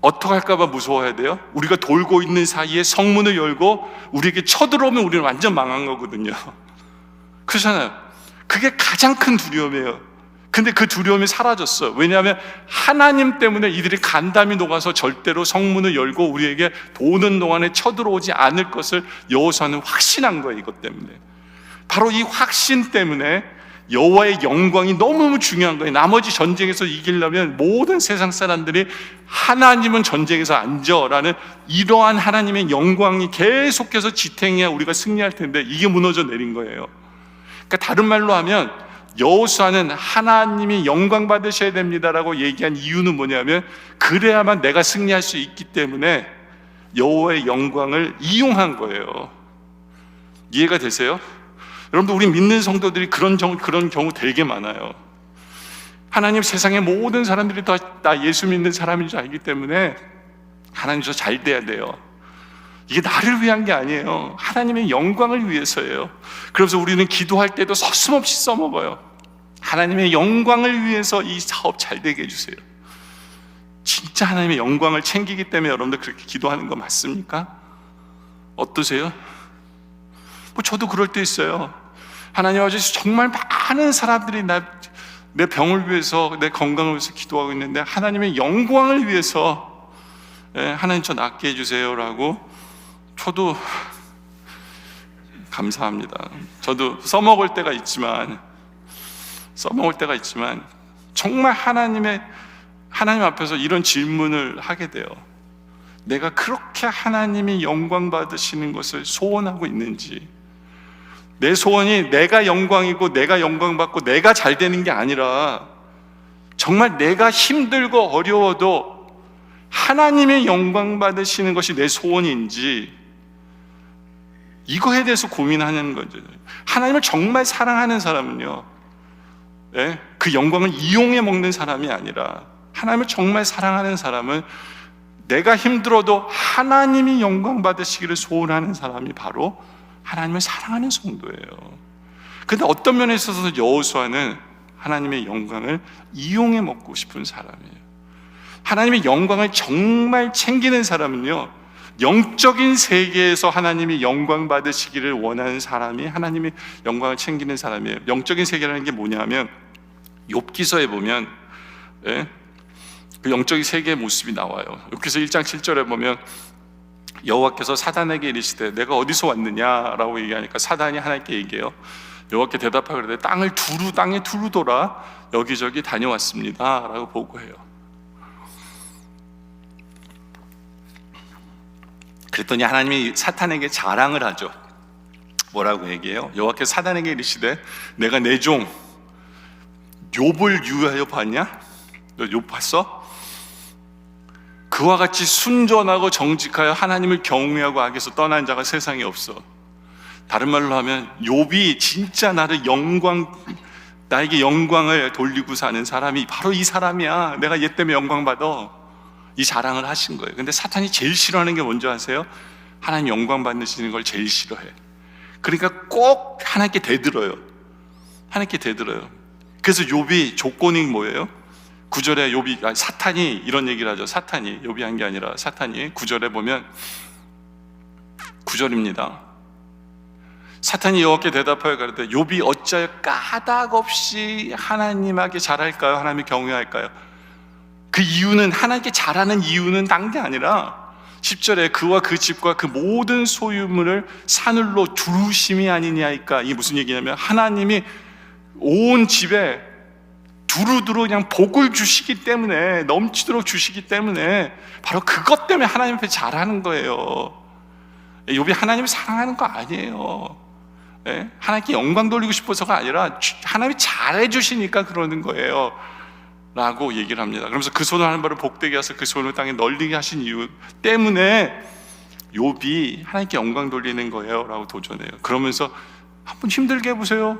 어떻게 할까봐 무서워해야 돼요? 우리가 돌고 있는 사이에 성문을 열고 우리에게 쳐들어오면 우리는 완전 망한 거거든요. 그렇잖아요. 그게 가장 큰 두려움이에요. 근데 그 두려움이 사라졌어요. 왜냐하면 하나님 때문에 이들이 간담이 녹아서 절대로 성문을 열고 우리에게 도는 동안에 쳐들어오지 않을 것을 여호수아는 확신한 거예요. 이것 때문에. 바로 이 확신 때문에 여호와의 영광이 너무너무 중요한 거예요. 나머지 전쟁에서 이기려면 모든 세상 사람들이 하나님은 전쟁에서 앉아라는 이러한 하나님의 영광이 계속해서 지탱해야 우리가 승리할 텐데 이게 무너져 내린 거예요. 그러니까 다른 말로 하면 여호수아는 하나님이 영광 받으셔야 됩니다라고 얘기한 이유는 뭐냐면 그래야만 내가 승리할 수 있기 때문에 여호와의 영광을 이용한 거예요. 이해가 되세요? 여러분들, 우리 믿는 성도들이 그런 경우 되게 많아요. 하나님 세상의 모든 사람들이 다 나 예수 믿는 사람인 줄 알기 때문에 하나님 저 잘 돼야 돼요. 이게 나를 위한 게 아니에요. 하나님의 영광을 위해서예요. 그래서 우리는 기도할 때도 서슴없이 써먹어요. 하나님의 영광을 위해서 이 사업 잘 되게 해주세요. 진짜 하나님의 영광을 챙기기 때문에 여러분들 그렇게 기도하는 거 맞습니까? 어떠세요? 뭐 저도 그럴 때 있어요. 하나님 아버지, 정말 많은 사람들이 내 병을 위해서, 내 건강을 위해서 기도하고 있는데 하나님의 영광을 위해서 하나님 저 낫게 해주세요라고 저도 감사합니다. 저도 써먹을 때가 있지만 정말 하나님 앞에서 이런 질문을 하게 돼요. 내가 그렇게 하나님이 영광 받으시는 것을 소원하고 있는지, 내 소원이 내가 영광이고 내가 영광 받고 내가 잘 되는 게 아니라 정말 내가 힘들고 어려워도 하나님의 영광 받으시는 것이 내 소원인지, 이거에 대해서 고민하는 거죠. 하나님을 정말 사랑하는 사람은요, 그 영광을 이용해 먹는 사람이 아니라, 하나님을 정말 사랑하는 사람은 내가 힘들어도 하나님이 영광 받으시기를 소원하는 사람이 바로 하나님을 사랑하는 성도예요. 그런데 어떤 면에 있어서 여호수아는 하나님의 영광을 이용해 먹고 싶은 사람이에요. 하나님의 영광을 정말 챙기는 사람은요, 영적인 세계에서 하나님이 영광 받으시기를 원하는 사람이 하나님의 영광을 챙기는 사람이에요. 영적인 세계라는 게 뭐냐면 욥기서에 보면 그 영적인 세계의 모습이 나와요. 욥기서 1장 7절에 보면 여호와께서 사단에게 이르시되 내가 어디서 왔느냐라고 얘기하니까 사단이 하나님께 얘기해요. 여호와께 대답하고 그러되 땅에 두루 돌아 여기저기 다녀왔습니다 라고 보고해요. 그랬더니 하나님이 사탄에게 자랑을 하죠. 뭐라고 얘기해요? 여호와께서 사단에게 이르시되 내가 내 종 욥을 유하여 봤냐? 너 욥 봤어? 그와 같이 순전하고 정직하여 하나님을 경외하고 악에서 떠난 자가 세상에 없어. 다른 말로 하면 욥이 진짜 나에게 영광을 돌리고 사는 사람이 바로 이 사람이야. 내가 얘 때문에 영광 받아. 이 자랑을 하신 거예요. 근데 사탄이 제일 싫어하는 게 뭔지 아세요? 하나님 영광 받으시는 걸 제일 싫어해. 그러니까 꼭 하나님께 대들어요. 그래서 욥이 조건이 뭐예요? 9절에 사탄이 이런 얘기를 하죠. 사탄이, 욥이 한 게 아니라 사탄이 9절에 보면 9절입니다. 사탄이 여호와께 대답하여 가로되 욥이 어찌하여 까닭없이 하나님에게 잘할까요? 하나님을 경외할까요? 그 이유는, 하나님께 잘하는 이유는 딴 게 아니라 10절에 그와 그 집과 그 모든 소유물을 산울로 두루심이 아니냐니까. 이게 무슨 얘기냐면 하나님이 온 집에 두루두루 그냥 복을 주시기 때문에, 넘치도록 주시기 때문에 바로 그것 때문에 하나님 앞에 잘하는 거예요. 욥이 하나님을 사랑하는 거 아니에요. 하나님께 영광 돌리고 싶어서가 아니라 하나님이 잘해 주시니까 그러는 거예요 라고 얘기를 합니다. 그러면서 그 손을 하는 바를 복되게 하셔서 그 손을 땅에 널리게 하신 이유 때문에 욥이 하나님께 영광 돌리는 거예요 라고 도전해요. 그러면서 한번 힘들게 해보세요.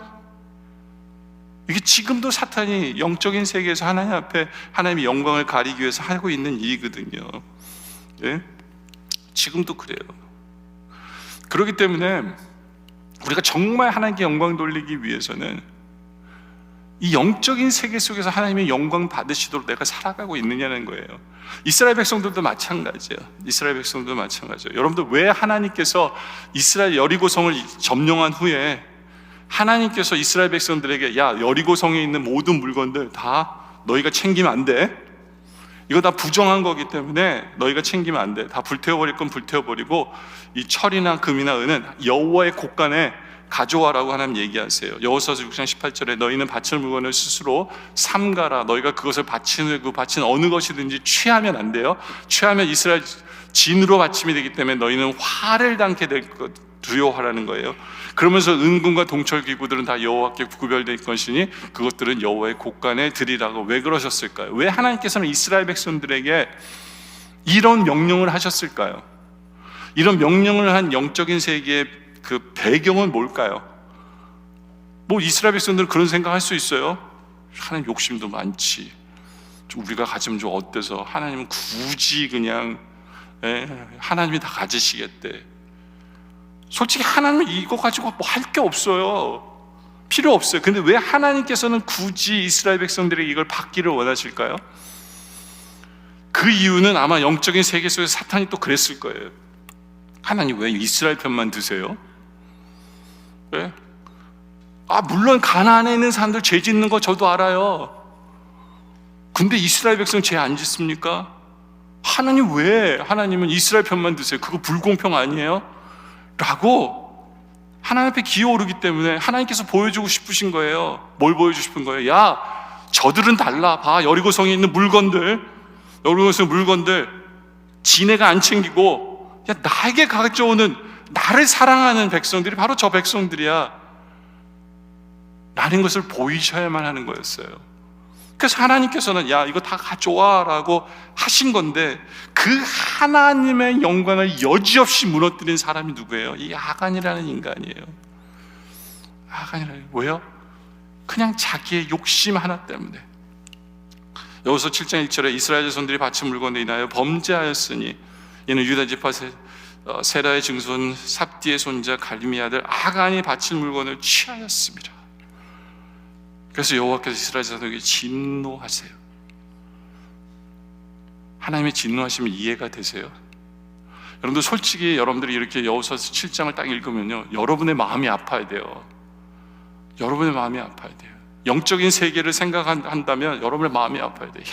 이게 지금도 사탄이 영적인 세계에서 하나님 앞에 하나님의 영광을 가리기 위해서 하고 있는 일이거든요. 지금도 그래요. 그렇기 때문에 우리가 정말 하나님께 영광 돌리기 위해서는 이 영적인 세계 속에서 하나님의 영광 받으시도록 내가 살아가고 있느냐는 거예요. 이스라엘 백성들도 마찬가지예요. 여러분들, 왜 하나님께서 이스라엘 여리고성을 점령한 후에 하나님께서 이스라엘 백성들에게 야, 여리고성에 있는 모든 물건들 다 너희가 챙기면 안 돼. 이거 다 부정한 거기 때문에 너희가 챙기면 안 돼. 다 불태워버릴 건 불태워버리고 이 철이나 금이나 은은 여호와의 곳간에 가져와라고 하나님 얘기하세요. 여호수아서 6장 18절에 너희는 바칠 물건을 스스로 삼가라. 너희가 그것을 바치는 어느 것이든지 취하면 안 돼요. 취하면 이스라엘 진으로 바침이 되기 때문에 너희는 화를 당게 될 것, 두려워하라는 거예요. 그러면서 은금과 동철 기구들은 다 여호와께 구별될 것이니 그것들은 여호와의 곳간에 드리라고. 왜 그러셨을까요? 왜 하나님께서는 이스라엘 백성들에게 이런 명령을 하셨을까요? 이런 명령을 한 영적인 세계의 그 배경은 뭘까요? 뭐 이스라엘 백성들은 그런 생각할 수 있어요. 하나님 욕심도 많지, 우리가 가지면 좀 어때서, 하나님은 굳이 그냥 하나님이 다 가지시겠대. 솔직히 하나님은 이거 가지고 뭐 할 게 없어요. 필요 없어요. 근데 왜 하나님께서는 굳이 이스라엘 백성들에게 이걸 받기를 원하실까요? 그 이유는 아마 영적인 세계 속에서 사탄이 또 그랬을 거예요. 하나님 왜 이스라엘 편만 드세요? 왜? 물론 가나안에 있는 사람들 죄 짓는 거 저도 알아요. 근데 이스라엘 백성 죄 안 짓습니까? 하나님 왜 하나님은 이스라엘 편만 드세요? 그거 불공평 아니에요? 라고 하나님 앞에 기어오르기 때문에 하나님께서 보여주고 싶으신 거예요. 뭘 보여주고 싶은 거예요? 야, 저들은 달라. 봐, 여리고성에 있는 물건들, 지네가 안 챙기고, 야, 나에게 가져오는, 나를 사랑하는 백성들이 바로 저 백성들이야 라는 것을 보이셔야만 하는 거였어요. 그래서 하나님께서는 야, 이거 다 가져와 라고 하신 건데, 그 하나님의 영광을 여지없이 무너뜨린 사람이 누구예요? 이 아간이라는 인간이에요. 왜요? 그냥 자기의 욕심 하나 때문에. 여기서 7장 1절에 이스라엘 자손들이 바친 물건에 인하여 범죄하였으니 이는 유다 지파 세라의 증손 삽디의 손자 갈림의 아들 아간이 바칠 물건을 취하였습니다. 그래서 여호와께서 이스라엘 자손에게 진노하세요. 하나님의 진노하시면 이해가 되세요? 여러분들 솔직히 여러분들이 이렇게 여호수아서 7장을 딱 읽으면요, 여러분의 마음이 아파야 돼요. 여러분의 마음이 아파야 돼요. 영적인 세계를 생각한다면 여러분의 마음이 아파야 돼요.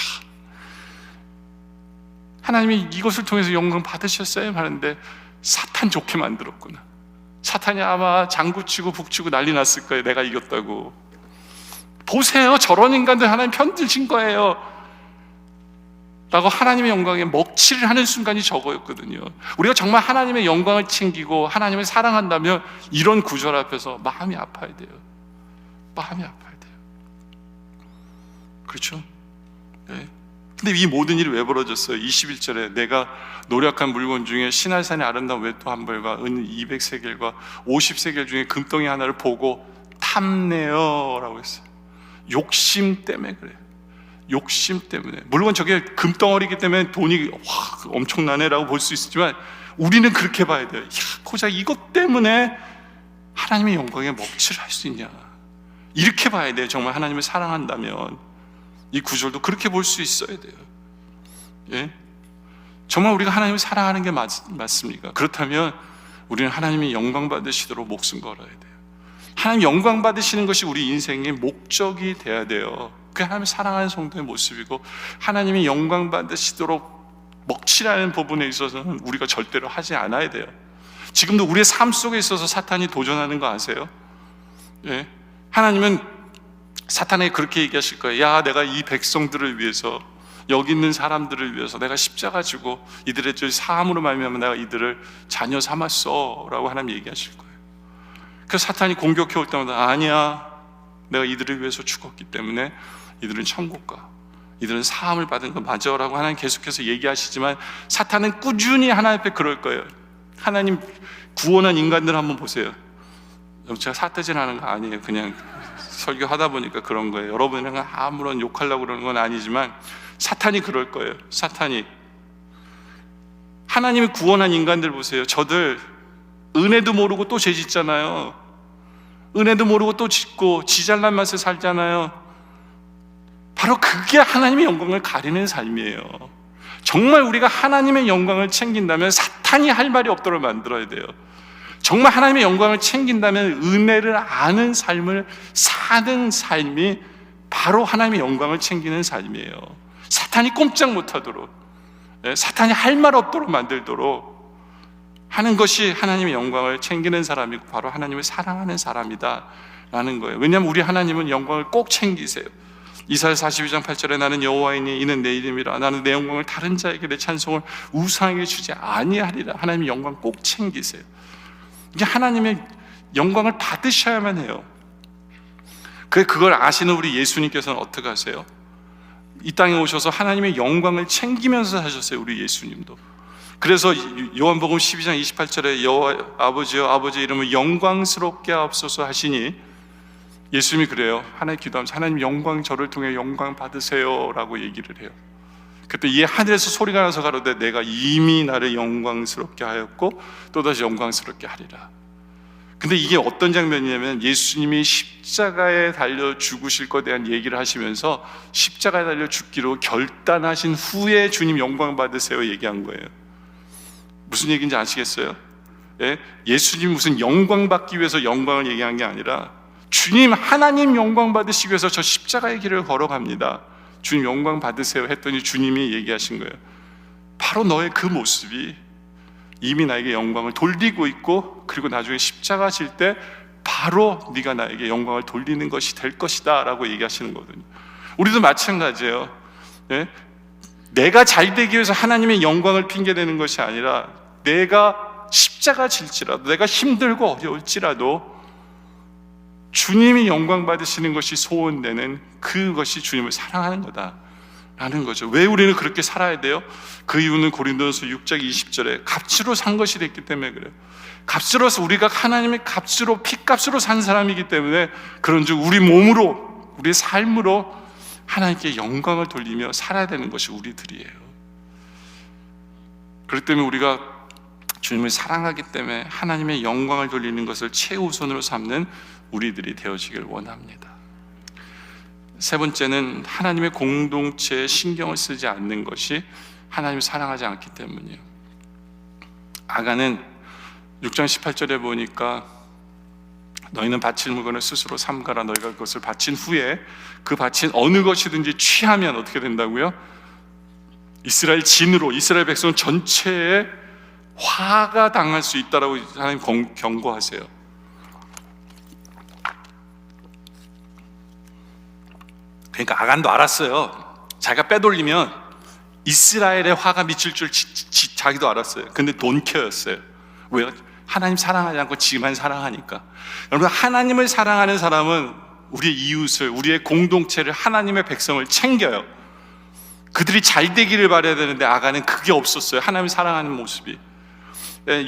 하나님이 이것을 통해서 영광 받으셨어요 하는데 사탄 좋게 만들었구나. 사탄이 아마 장구치고 북치고 난리 났을 거예요. 내가 이겼다고. 보세요, 저런 인간들 하나님 편드신 거예요 라고 하나님의 영광에 먹칠을 하는 순간이 저거였거든요. 우리가 정말 하나님의 영광을 챙기고 하나님을 사랑한다면 이런 구절 앞에서 마음이 아파야 돼요. 마음이 아파야 돼요. 그렇죠? 네. 근데 이 모든 일이 왜 벌어졌어요? 21절에 내가 노력한 물건 중에 시날산의 아름다운 외투 한 벌과 은 200세겔과 50세겔 중에 금덩이 하나를 보고 탐내어 라고 했어요. 욕심 때문에 그래요. 욕심 때문에. 물론 저게 금덩어리이기 때문에 돈이 엄청나네 라고 볼 수 있지만 우리는 그렇게 봐야 돼요. 야, 고작 이것 때문에 하나님의 영광에 먹칠할 수 있냐, 이렇게 봐야 돼요. 정말 하나님을 사랑한다면 이 구절도 그렇게 볼 수 있어야 돼요. 예? 정말 우리가 하나님을 사랑하는 게 맞습니까? 그렇다면 우리는 하나님이 영광 받으시도록 목숨 걸어야 돼요. 하나님 영광 받으시는 것이 우리 인생의 목적이 돼야 돼요. 그게 하나님을 사랑하는 성도의 모습이고, 하나님이 영광 받으시도록 먹칠하는 부분에 있어서는 우리가 절대로 하지 않아야 돼요. 지금도 우리의 삶 속에 있어서 사탄이 도전하는 거 아세요? 예? 하나님은 사탄에게 그렇게 얘기하실 거예요. 야, 내가 이 백성들을 위해서, 여기 있는 사람들을 위해서 내가 십자가 지고 이들의 죄 사함으로 말미암아 내가 이들을 자녀 삼았어 라고 하나님 얘기하실 거예요. 그래서 사탄이 공격해 올 때마다 아니야, 내가 이들을 위해서 죽었기 때문에 이들은 천국 가, 이들은 사함을 받은 거 맞아 라고 하나님 계속해서 얘기하시지만 사탄은 꾸준히 하나님 앞에 그럴 거예요. 하나님 구원한 인간들 한번 보세요. 제가 사태질하는 거 아니에요. 그냥 설교하다 보니까 그런 거예요. 여러분은 아무런 욕하려고 그러는 건 아니지만 사탄이 그럴 거예요. 사탄이 하나님이 구원한 인간들 보세요. 저들 은혜도 모르고 또 죄 짓잖아요. 은혜도 모르고 또 짓고 지잘난 맛에 살잖아요. 바로 그게 하나님의 영광을 가리는 삶이에요. 정말 우리가 하나님의 영광을 챙긴다면 사탄이 할 말이 없도록 만들어야 돼요. 정말 하나님의 영광을 챙긴다면 은혜를 아는 삶을 사는 삶이 바로 하나님의 영광을 챙기는 삶이에요. 사탄이 꼼짝 못하도록, 사탄이 할 말 없도록 만들도록 하는 것이 하나님의 영광을 챙기는 사람이고 바로 하나님을 사랑하는 사람이다 라는 거예요. 왜냐하면 우리 하나님은 영광을 꼭 챙기세요. 이사야 42장 8절에 나는 여호와이니 이는 내 이름이라 나는 내 영광을 다른 자에게 내 찬송을 우상에게 주지 아니하리라. 하나님의 영광 꼭 챙기세요. 이게 하나님의 영광을 받으셔야만 해요. 그걸 아시는 우리 예수님께서는 어떻게 하세요? 이 땅에 오셔서 하나님의 영광을 챙기면서 사셨어요. 우리 예수님도. 그래서 요한복음 12장 28절에 여호와 아버지여 아버지의 이름을 영광스럽게 하옵소서 하시니 예수님이 그래요. 하나님 기도하면서 하나님 영광 저를 통해 영광 받으세요 라고 얘기를 해요. 그때 이 하늘에서 소리가 나서 가로되 내가 이미 나를 영광스럽게 하였고 또다시 영광스럽게 하리라. 근데 이게 어떤 장면이냐면 예수님이 십자가에 달려 죽으실 것에 대한 얘기를 하시면서 십자가에 달려 죽기로 결단하신 후에 주님 영광 받으세요 얘기한 거예요. 무슨 얘기인지 아시겠어요? 예? 예수님이 무슨 영광 받기 위해서 영광을 얘기한 게 아니라 주님 하나님 영광 받으시기 위해서 저 십자가의 길을 걸어갑니다. 주님 영광 받으세요 했더니 주님이 얘기하신 거예요. 바로 너의 그 모습이 이미 나에게 영광을 돌리고 있고 그리고 나중에 십자가 질 때 바로 네가 나에게 영광을 돌리는 것이 될 것이다 라고 얘기하시는 거거든요. 우리도 마찬가지예요. 예? 내가 잘 되기 위해서 하나님의 영광을 핑계대는 것이 아니라 내가 십자가 질지라도 내가 힘들고 어려울지라도 주님이 영광 받으시는 것이 소원되는 그것이 주님을 사랑하는 거다라는 거죠. 왜 우리는 그렇게 살아야 돼요? 그 이유는 고린도전서 6장 20절에 값으로 산 것이 됐기 때문에 그래요. 값으로서 우리가 하나님의 값으로 피값으로 산 사람이기 때문에 그런즉 우리 몸으로 우리의 삶으로 하나님께 영광을 돌리며 살아야 되는 것이 우리들이에요. 그렇기 때문에 우리가 주님을 사랑하기 때문에 하나님의 영광을 돌리는 것을 최우선으로 삼는 우리들이 되어지길 원합니다. 세 번째는 하나님의 공동체에 신경을 쓰지 않는 것이 하나님을 사랑하지 않기 때문이에요. 아간은 6장 18절에 보니까 너희는 바칠 물건을 스스로 삼가라. 너희가 그것을 바친 후에 그 바친 어느 것이든지 취하면 어떻게 된다고요? 이스라엘 진으로 이스라엘 백성 전체에 화가 당할 수 있다라고 하나님 경고하세요. 그러니까 아간도 알았어요. 자기가 빼돌리면 이스라엘의 화가 미칠 줄 자기도 알았어요. 근데 돈켜였어요. 왜요? 하나님 사랑하지 않고 지만 사랑하니까. 여러분, 하나님을 사랑하는 사람은 우리의 이웃을, 우리의 공동체를, 하나님의 백성을 챙겨요. 그들이 잘 되기를 바라야 되는데 아간은 그게 없었어요. 하나님을 사랑하는 모습이.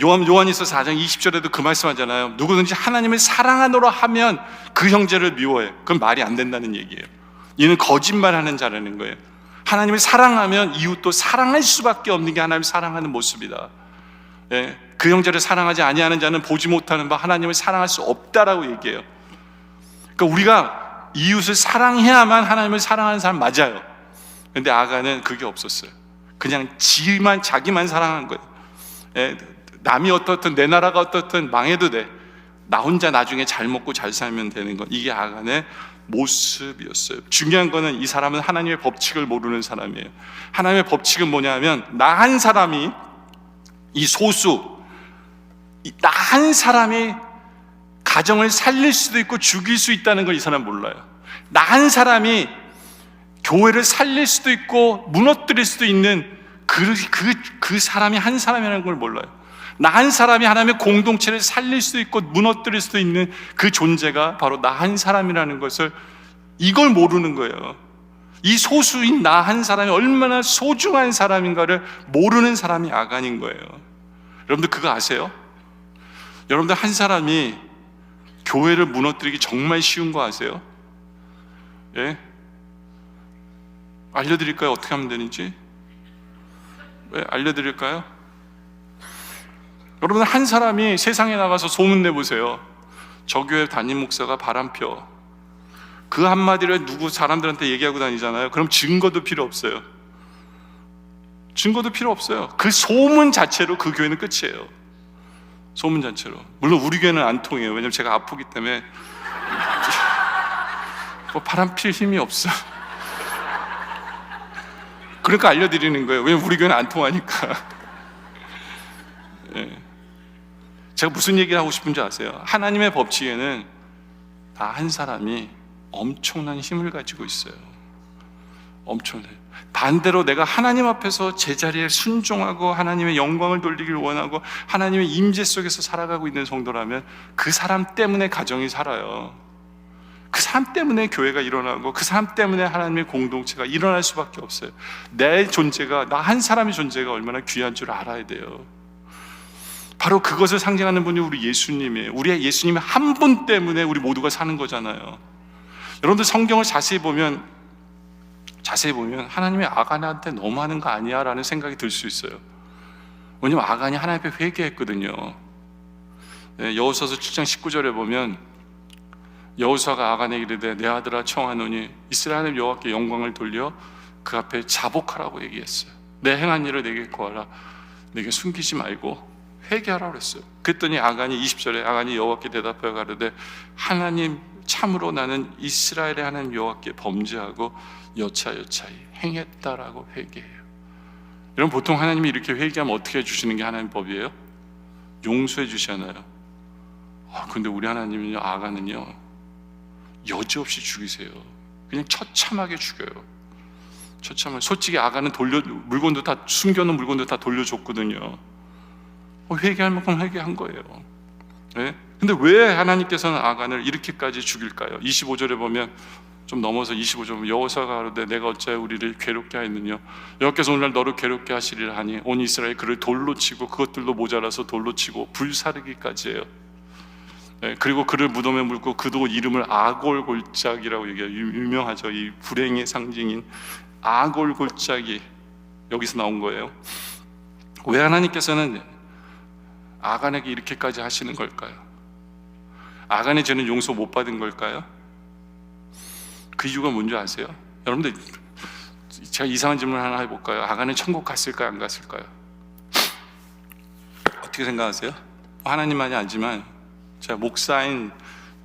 요한일서 4장 20절에도 그 말씀하잖아요. 누구든지 하나님을 사랑하노라 하면 그 형제를 미워해. 그건 말이 안 된다는 얘기예요. 이는 거짓말하는 자라는 거예요. 하나님을 사랑하면 이웃도 사랑할 수밖에 없는 게 하나님을 사랑하는 모습이다. 그 형제를 사랑하지 아니하는 자는 보지 못하는 바 하나님을 사랑할 수 없다라고 얘기해요. 그러니까 우리가 이웃을 사랑해야만 하나님을 사랑하는 사람 맞아요. 근데 아간은 그게 없었어요. 그냥 자기만 사랑한 거예요. 남이 어떻든 내 나라가 어떻든 망해도 돼. 나 혼자 나중에 잘 먹고 잘 살면 되는 것. 이게 아간의 모습이었어요. 중요한 거는 이 사람은 하나님의 법칙을 모르는 사람이에요. 하나님의 법칙은 뭐냐면 나 한 사람이 이 소수 나 한 사람이 가정을 살릴 수도 있고 죽일 수 있다는 걸 이 사람 몰라요. 나 한 사람이 교회를 살릴 수도 있고 무너뜨릴 수도 있는 그 사람이 한 사람이라는 걸 몰라요. 나 한 사람이 하나님의 공동체를 살릴 수도 있고 무너뜨릴 수도 있는 그 존재가 바로 나 한 사람이라는 것을 이걸 모르는 거예요. 이 소수인 나 한 사람이 얼마나 소중한 사람인가를 모르는 사람이 아간인 거예요. 여러분들 그거 아세요? 여러분들 한 사람이 교회를 무너뜨리기 정말 쉬운 거 아세요? 예? 알려드릴까요? 어떻게 하면 되는지? 알려드릴까요? 여러분 한 사람이 세상에 나가서 소문 내보세요. 저 교회 담임 목사가 바람펴. 그 한마디를 누구 사람들한테 얘기하고 다니잖아요. 그럼 증거도 필요 없어요. 증거도 필요 없어요. 그 소문 자체로 그 교회는 끝이에요. 소문 자체로. 물론 우리 교회는 안 통해요. 왜냐면 제가 아프기 때문에 뭐 바람필 힘이 없어. 그러니까 알려드리는 거예요. 왜냐면 우리 교회는 안 통하니까. 예. 제가 무슨 얘기를 하고 싶은지 아세요? 하나님의 법칙에는 나 한 사람이 엄청난 힘을 가지고 있어요. 엄청나요. 반대로 내가 하나님 앞에서 제자리에 순종하고 하나님의 영광을 돌리길 원하고 하나님의 임재 속에서 살아가고 있는 성도라면 그 사람 때문에 가정이 살아요. 그 사람 때문에 교회가 일어나고 그 사람 때문에 하나님의 공동체가 일어날 수밖에 없어요. 내 존재가, 나 한 사람의 존재가 얼마나 귀한 줄 알아야 돼요. 바로 그것을 상징하는 분이 우리 예수님이에요. 우리 예수님 한 분 때문에 우리 모두가 사는 거잖아요. 여러분들 성경을 자세히 보면 하나님이 아간한테 너무하는 거 아니야? 라는 생각이 들 수 있어요. 왜냐면 아간이 하나님 앞에 회개했거든요. 여호수아서 7장 19절에 보면 여호수아가 아간에게 이르되 내 아들아 청하노니 이스라엘 하나님 여호와께 영광을 돌려 그 앞에 자복하라고 얘기했어요. 내 행한 일을 내게 구하라. 내게 숨기지 말고 회개하라고 그랬어요. 그랬더니 아간이 20절에 아간이 여호와께 대답하여 가로되 하나님 참으로 나는 이스라엘의 하나님 여호와께 범죄하고 여차여차히 행했다라고 회개해요. 여러분 보통 하나님이 이렇게 회개하면 어떻게 해주시는 게 하나님 법이에요? 용서해 주시잖아요. 근데 우리 하나님은요, 아간은요 여지없이 죽이세요. 그냥 처참하게 죽여요. 처참하게. 솔직히 아간은 물건도 다 숨겨놓은 물건도 다 돌려줬거든요. 회개할 만큼 회개한 거예요. 네? 근데 왜 하나님께서는 아간을 이렇게까지 죽일까요? 25절에 보면 좀 넘어서 25절 보면 여호수아가 가로되 내가 어찌하여 우리를 괴롭게 하였느냐 여호와께서 오늘날 너를 괴롭게 하시리라 하니 온 이스라엘 그를 돌로 치고 그것들도 모자라서 돌로 치고 불사르기까지 해요. 네, 그리고 그를 무덤에 묻고 그도 이름을 아골골짜기라고 얘기해요. 유명하죠. 이 불행의 상징인 아골골짜기, 여기서 나온 거예요. 왜 하나님께서는 아간에게 이렇게까지 하시는 걸까요? 아간의 죄는 용서 못 받은 걸까요? 그 이유가 뭔지 아세요? 여러분들, 제가 이상한 질문 하나 해볼까요? 아간은 천국 갔을까요? 안 갔을까요? 어떻게 생각하세요? 하나님만이 알지만 제가 목사인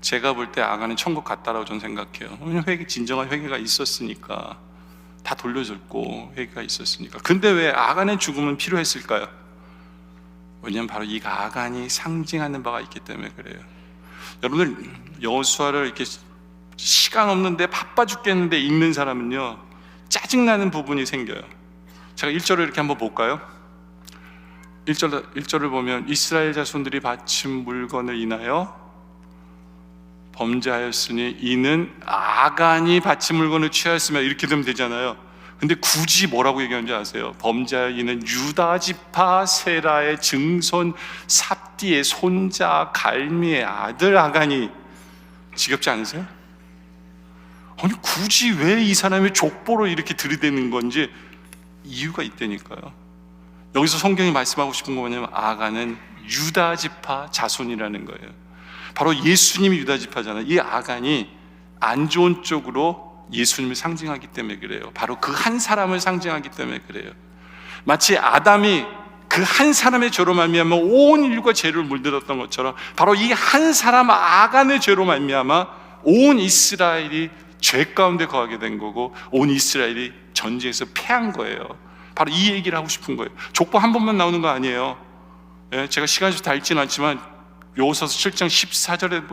제가 볼 때 아간은 천국 갔다라고 저는 생각해요. 왜냐면 진정한 회개가 있었으니까, 다 돌려줬고 회개가 있었으니까. 근데 왜 아간의 죽음은 필요했을까요? 왜냐하면 바로 이 아간이 상징하는 바가 있기 때문에 그래요. 여러분들, 여호수아를 이렇게 시간 없는데 바빠 죽겠는데 읽는 사람은요 짜증나는 부분이 생겨요. 제가 1절을 이렇게 한번 볼까요? 1절을 보면 이스라엘 자손들이 바친 물건을 인하여 범죄하였으니 이는 아간이 바친 물건을 취하였으며, 이렇게 되면 되잖아요. 근데 굳이 뭐라고 얘기하는지 아세요? 범죄하여 이는 유다 지파 세라의 증손 삽디의 손자 갈미의 아들 아간이. 지겹지 않으세요? 아니 굳이 왜 이 사람이 족보로 이렇게 들이대는 건지 이유가 있다니까요. 여기서 성경이 말씀하고 싶은 거 뭐냐면 아간은 유다 지파 자손이라는 거예요. 바로 예수님이 유다 지파잖아요. 이 아간이 안 좋은 쪽으로 예수님을 상징하기 때문에 그래요. 바로 그 한 사람을 상징하기 때문에 그래요. 마치 아담이 그 한 사람의 죄로 말미암아 온 인류가 죄를 물들었던 것처럼 바로 이 한 사람 아간의 죄로 말미암아 온 이스라엘이 죄 가운데 거하게 된 거고 온 이스라엘이 전쟁에서 패한 거예요. 바로 이 얘기를 하고 싶은 거예요. 족보 한 번만 나오는 거 아니에요. 제가 시간이 다 읽지는 않지만 여호수아서 7장 14절에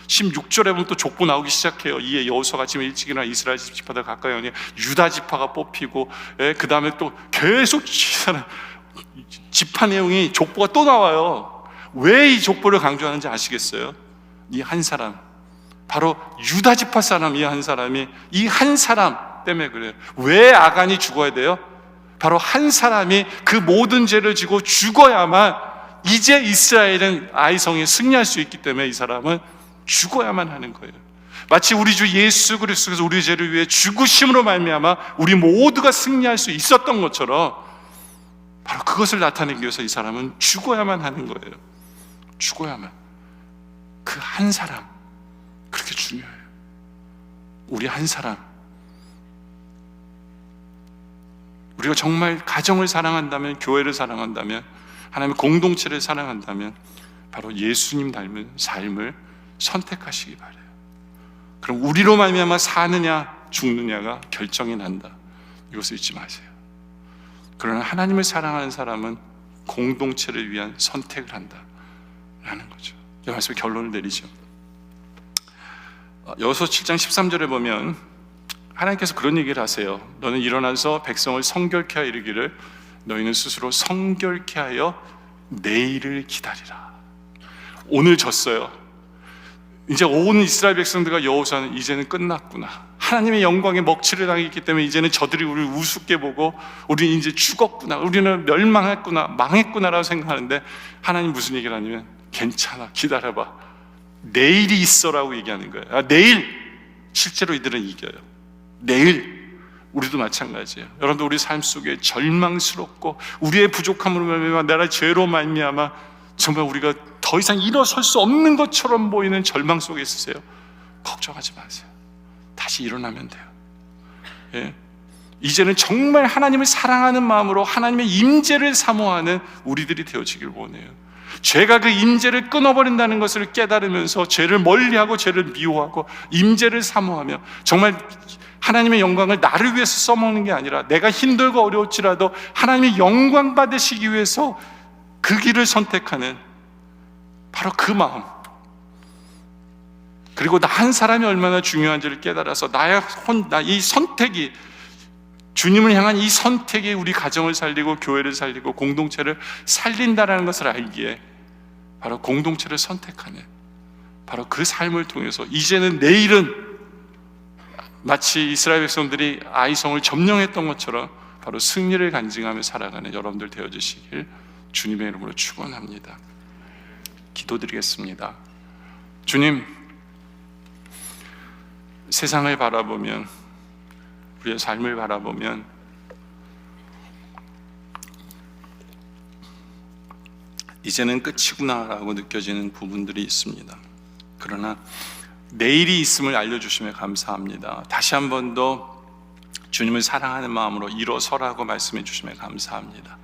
16절에 보면 또 족보 나오기 시작해요. 이에 여호수아가 아침에 일찍 일어나 이스라엘 지파들 가까이 오니 유다 지파가 뽑히고, 그 다음에 또 계속 지파 내용이 족보가 또 나와요. 왜 이 족보를 강조하는지 아시겠어요? 이 한 사람, 바로 유다 지파 사람, 이 한 사람이 이 한 사람 때문에 그래요. 왜 아간이 죽어야 돼요? 바로 한 사람이 그 모든 죄를 지고 죽어야만 이제 이스라엘은 아이성에 승리할 수 있기 때문에 이 사람은 죽어야만 하는 거예요. 마치 우리 주 예수 그리스도께서 우리의 죄를 위해 죽으심으로 말미암아 우리 모두가 승리할 수 있었던 것처럼 바로 그것을 나타내기 위해서 이 사람은 죽어야만 하는 거예요. 죽어야만. 그 한 사람, 그렇게 중요해요. 우리 한 사람. 우리가 정말 가정을 사랑한다면, 교회를 사랑한다면, 하나님의 공동체를 사랑한다면 바로 예수님 닮은 삶을 선택하시기 바라요. 그럼 우리로 말미암아 사느냐 죽느냐가 결정이 난다. 이것을 잊지 마세요. 그러나 하나님을 사랑하는 사람은 공동체를 위한 선택을 한다라는 거죠. 이 말씀의 결론을 내리죠. 여호수아 7장 13절에 보면 하나님께서 그런 얘기를 하세요. 너는 일어나서 백성을 성결케 하여 이르기를 너희는 스스로 성결케 하여 내일을 기다리라. 오늘 졌어요. 이제 온 이스라엘 백성들과 여호수아는 이제는 끝났구나. 하나님의 영광에 먹칠을 당했기 때문에 이제는 저들이 우리를 우습게 보고 우리는 이제 죽었구나, 우리는 멸망했구나, 망했구나라고 생각하는데 하나님 무슨 얘기를 하냐면 괜찮아, 기다려봐, 내일이 있어라고 얘기하는 거예요. 내일 실제로 이들은 이겨요. 내일. 우리도 마찬가지예요. 여러분들, 우리 삶 속에 절망스럽고 우리의 부족함으로 말미암아 나라의 죄로 말미암아 정말 우리가 더 이상 일어설 수 없는 것처럼 보이는 절망 속에 있으세요. 걱정하지 마세요. 다시 일어나면 돼요. 예. 이제는 정말 하나님을 사랑하는 마음으로 하나님의 임재를 사모하는 우리들이 되어지길 원해요. 죄가 그 임재를 끊어버린다는 것을 깨달으면서 죄를 멀리하고 죄를 미워하고 임재를 사모하며 정말 하나님의 영광을 나를 위해서 써먹는 게 아니라 내가 힘들고 어려울지라도 하나님의 영광 받으시기 위해서 그 길을 선택하는 바로 그 마음, 그리고 나 한 사람이 얼마나 중요한지를 깨달아서 이 선택이, 주님을 향한 이 선택이 우리 가정을 살리고 교회를 살리고 공동체를 살린다는 것을 알기에 바로 공동체를 선택하는 바로 그 삶을 통해서 이제는 내일은 마치 이스라엘 백성들이 아이성을 점령했던 것처럼 바로 승리를 간증하며 살아가는 여러분들 되어주시길 주님의 이름으로 축원합니다. 기도드리겠습니다. 주님, 세상을 바라보면, 우리의 삶을 바라보면 이제는 끝이구나라고 느껴지는 부분들이 있습니다. 그러나 내일이 있음을 알려주시며 감사합니다. 다시 한 번 더 주님을 사랑하는 마음으로 일어서라고 말씀해 주시며 감사합니다.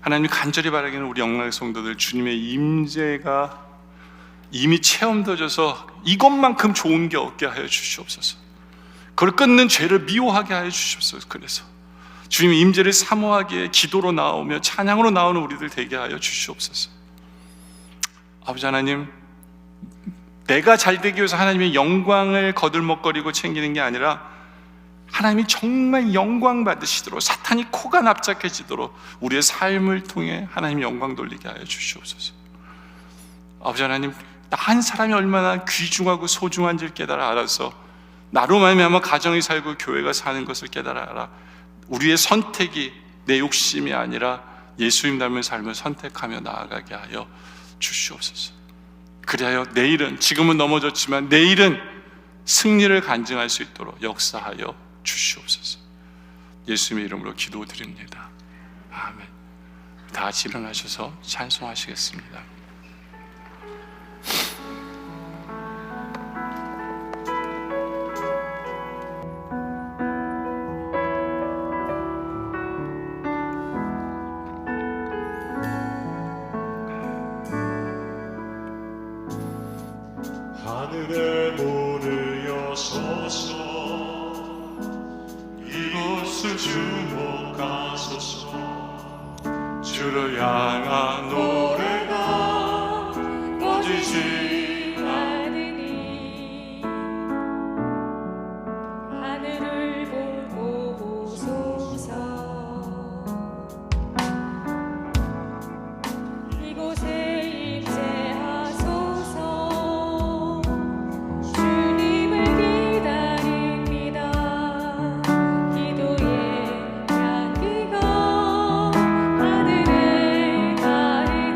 하나님, 간절히 바라기는 우리 영광의 성도들 주님의 임재가 이미 체험되어져서 이것만큼 좋은 게 없게 하여 주시옵소서. 그걸 끊는 죄를 미워하게 하여 주시옵소서. 그래서 주님의 임재를 사모하기에 기도로 나오며 찬양으로 나오는 우리들 되게 하여 주시옵소서. 아버지 하나님, 내가 잘되기 위해서 하나님의 영광을 거들먹거리고 챙기는 게 아니라 하나님이 정말 영광 받으시도록, 사탄이 코가 납작해지도록 우리의 삶을 통해 하나님 영광 돌리게 하여 주시옵소서. 아버지 하나님, 나 한 사람이 얼마나 귀중하고 소중한지를 깨달아 알아서 나로 말미암아 가정이 살고 교회가 사는 것을 깨달아 알아 우리의 선택이 내 욕심이 아니라 예수님 닮은 삶을 선택하며 나아가게 하여 주시옵소서. 그리하여 내일은, 지금은 넘어졌지만 내일은 승리를 간증할 수 있도록 역사하여 주시옵소서. 예수님의 이름으로 기도드립니다. 아멘. 다 같이 일어나셔서 찬송하시겠습니다. 하늘의 문을 여소서, 이곳을 주목하소서. 주를 향한 노래가 꺼지지 않으니 하늘을 보고 보소서. 이곳에 임재하소서. 주님을 기다립니다. 기도의 향기가 하늘에 가리니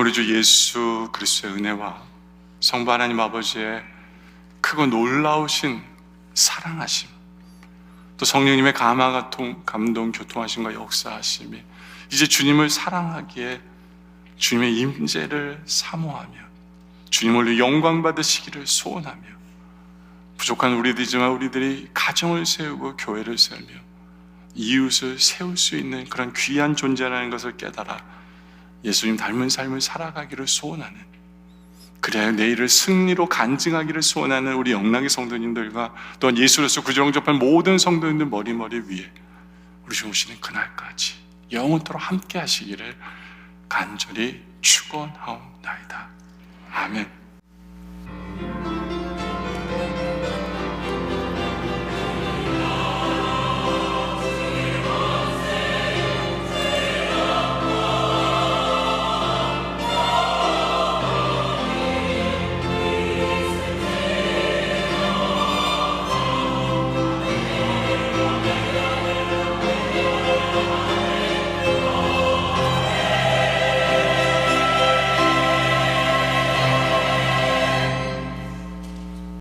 우리 주 예수 그리스도의 은혜와 성부 하나님 아버지의 크고 놀라우신 사랑하심, 또 성령님의 감동, 교통하심과 역사하심이 이제 주님을 사랑하기에 주님의 임재를 사모하며 주님을 영광 받으시기를 소원하며 부족한 우리들이지만 우리들이 가정을 세우고 교회를 세우며 이웃을 세울 수 있는 그런 귀한 존재라는 것을 깨달아 예수님 닮은 삶을 살아가기를 소원하는, 그래야 내일을 승리로 간증하기를 소원하는 우리 영락의 성도님들과 또한 예수로서 구주로 접한 모든 성도님들 머리머리 위에 우리 주 오시는 그날까지 영원토록 함께 하시기를 간절히 축원하옵나이다. 아멘.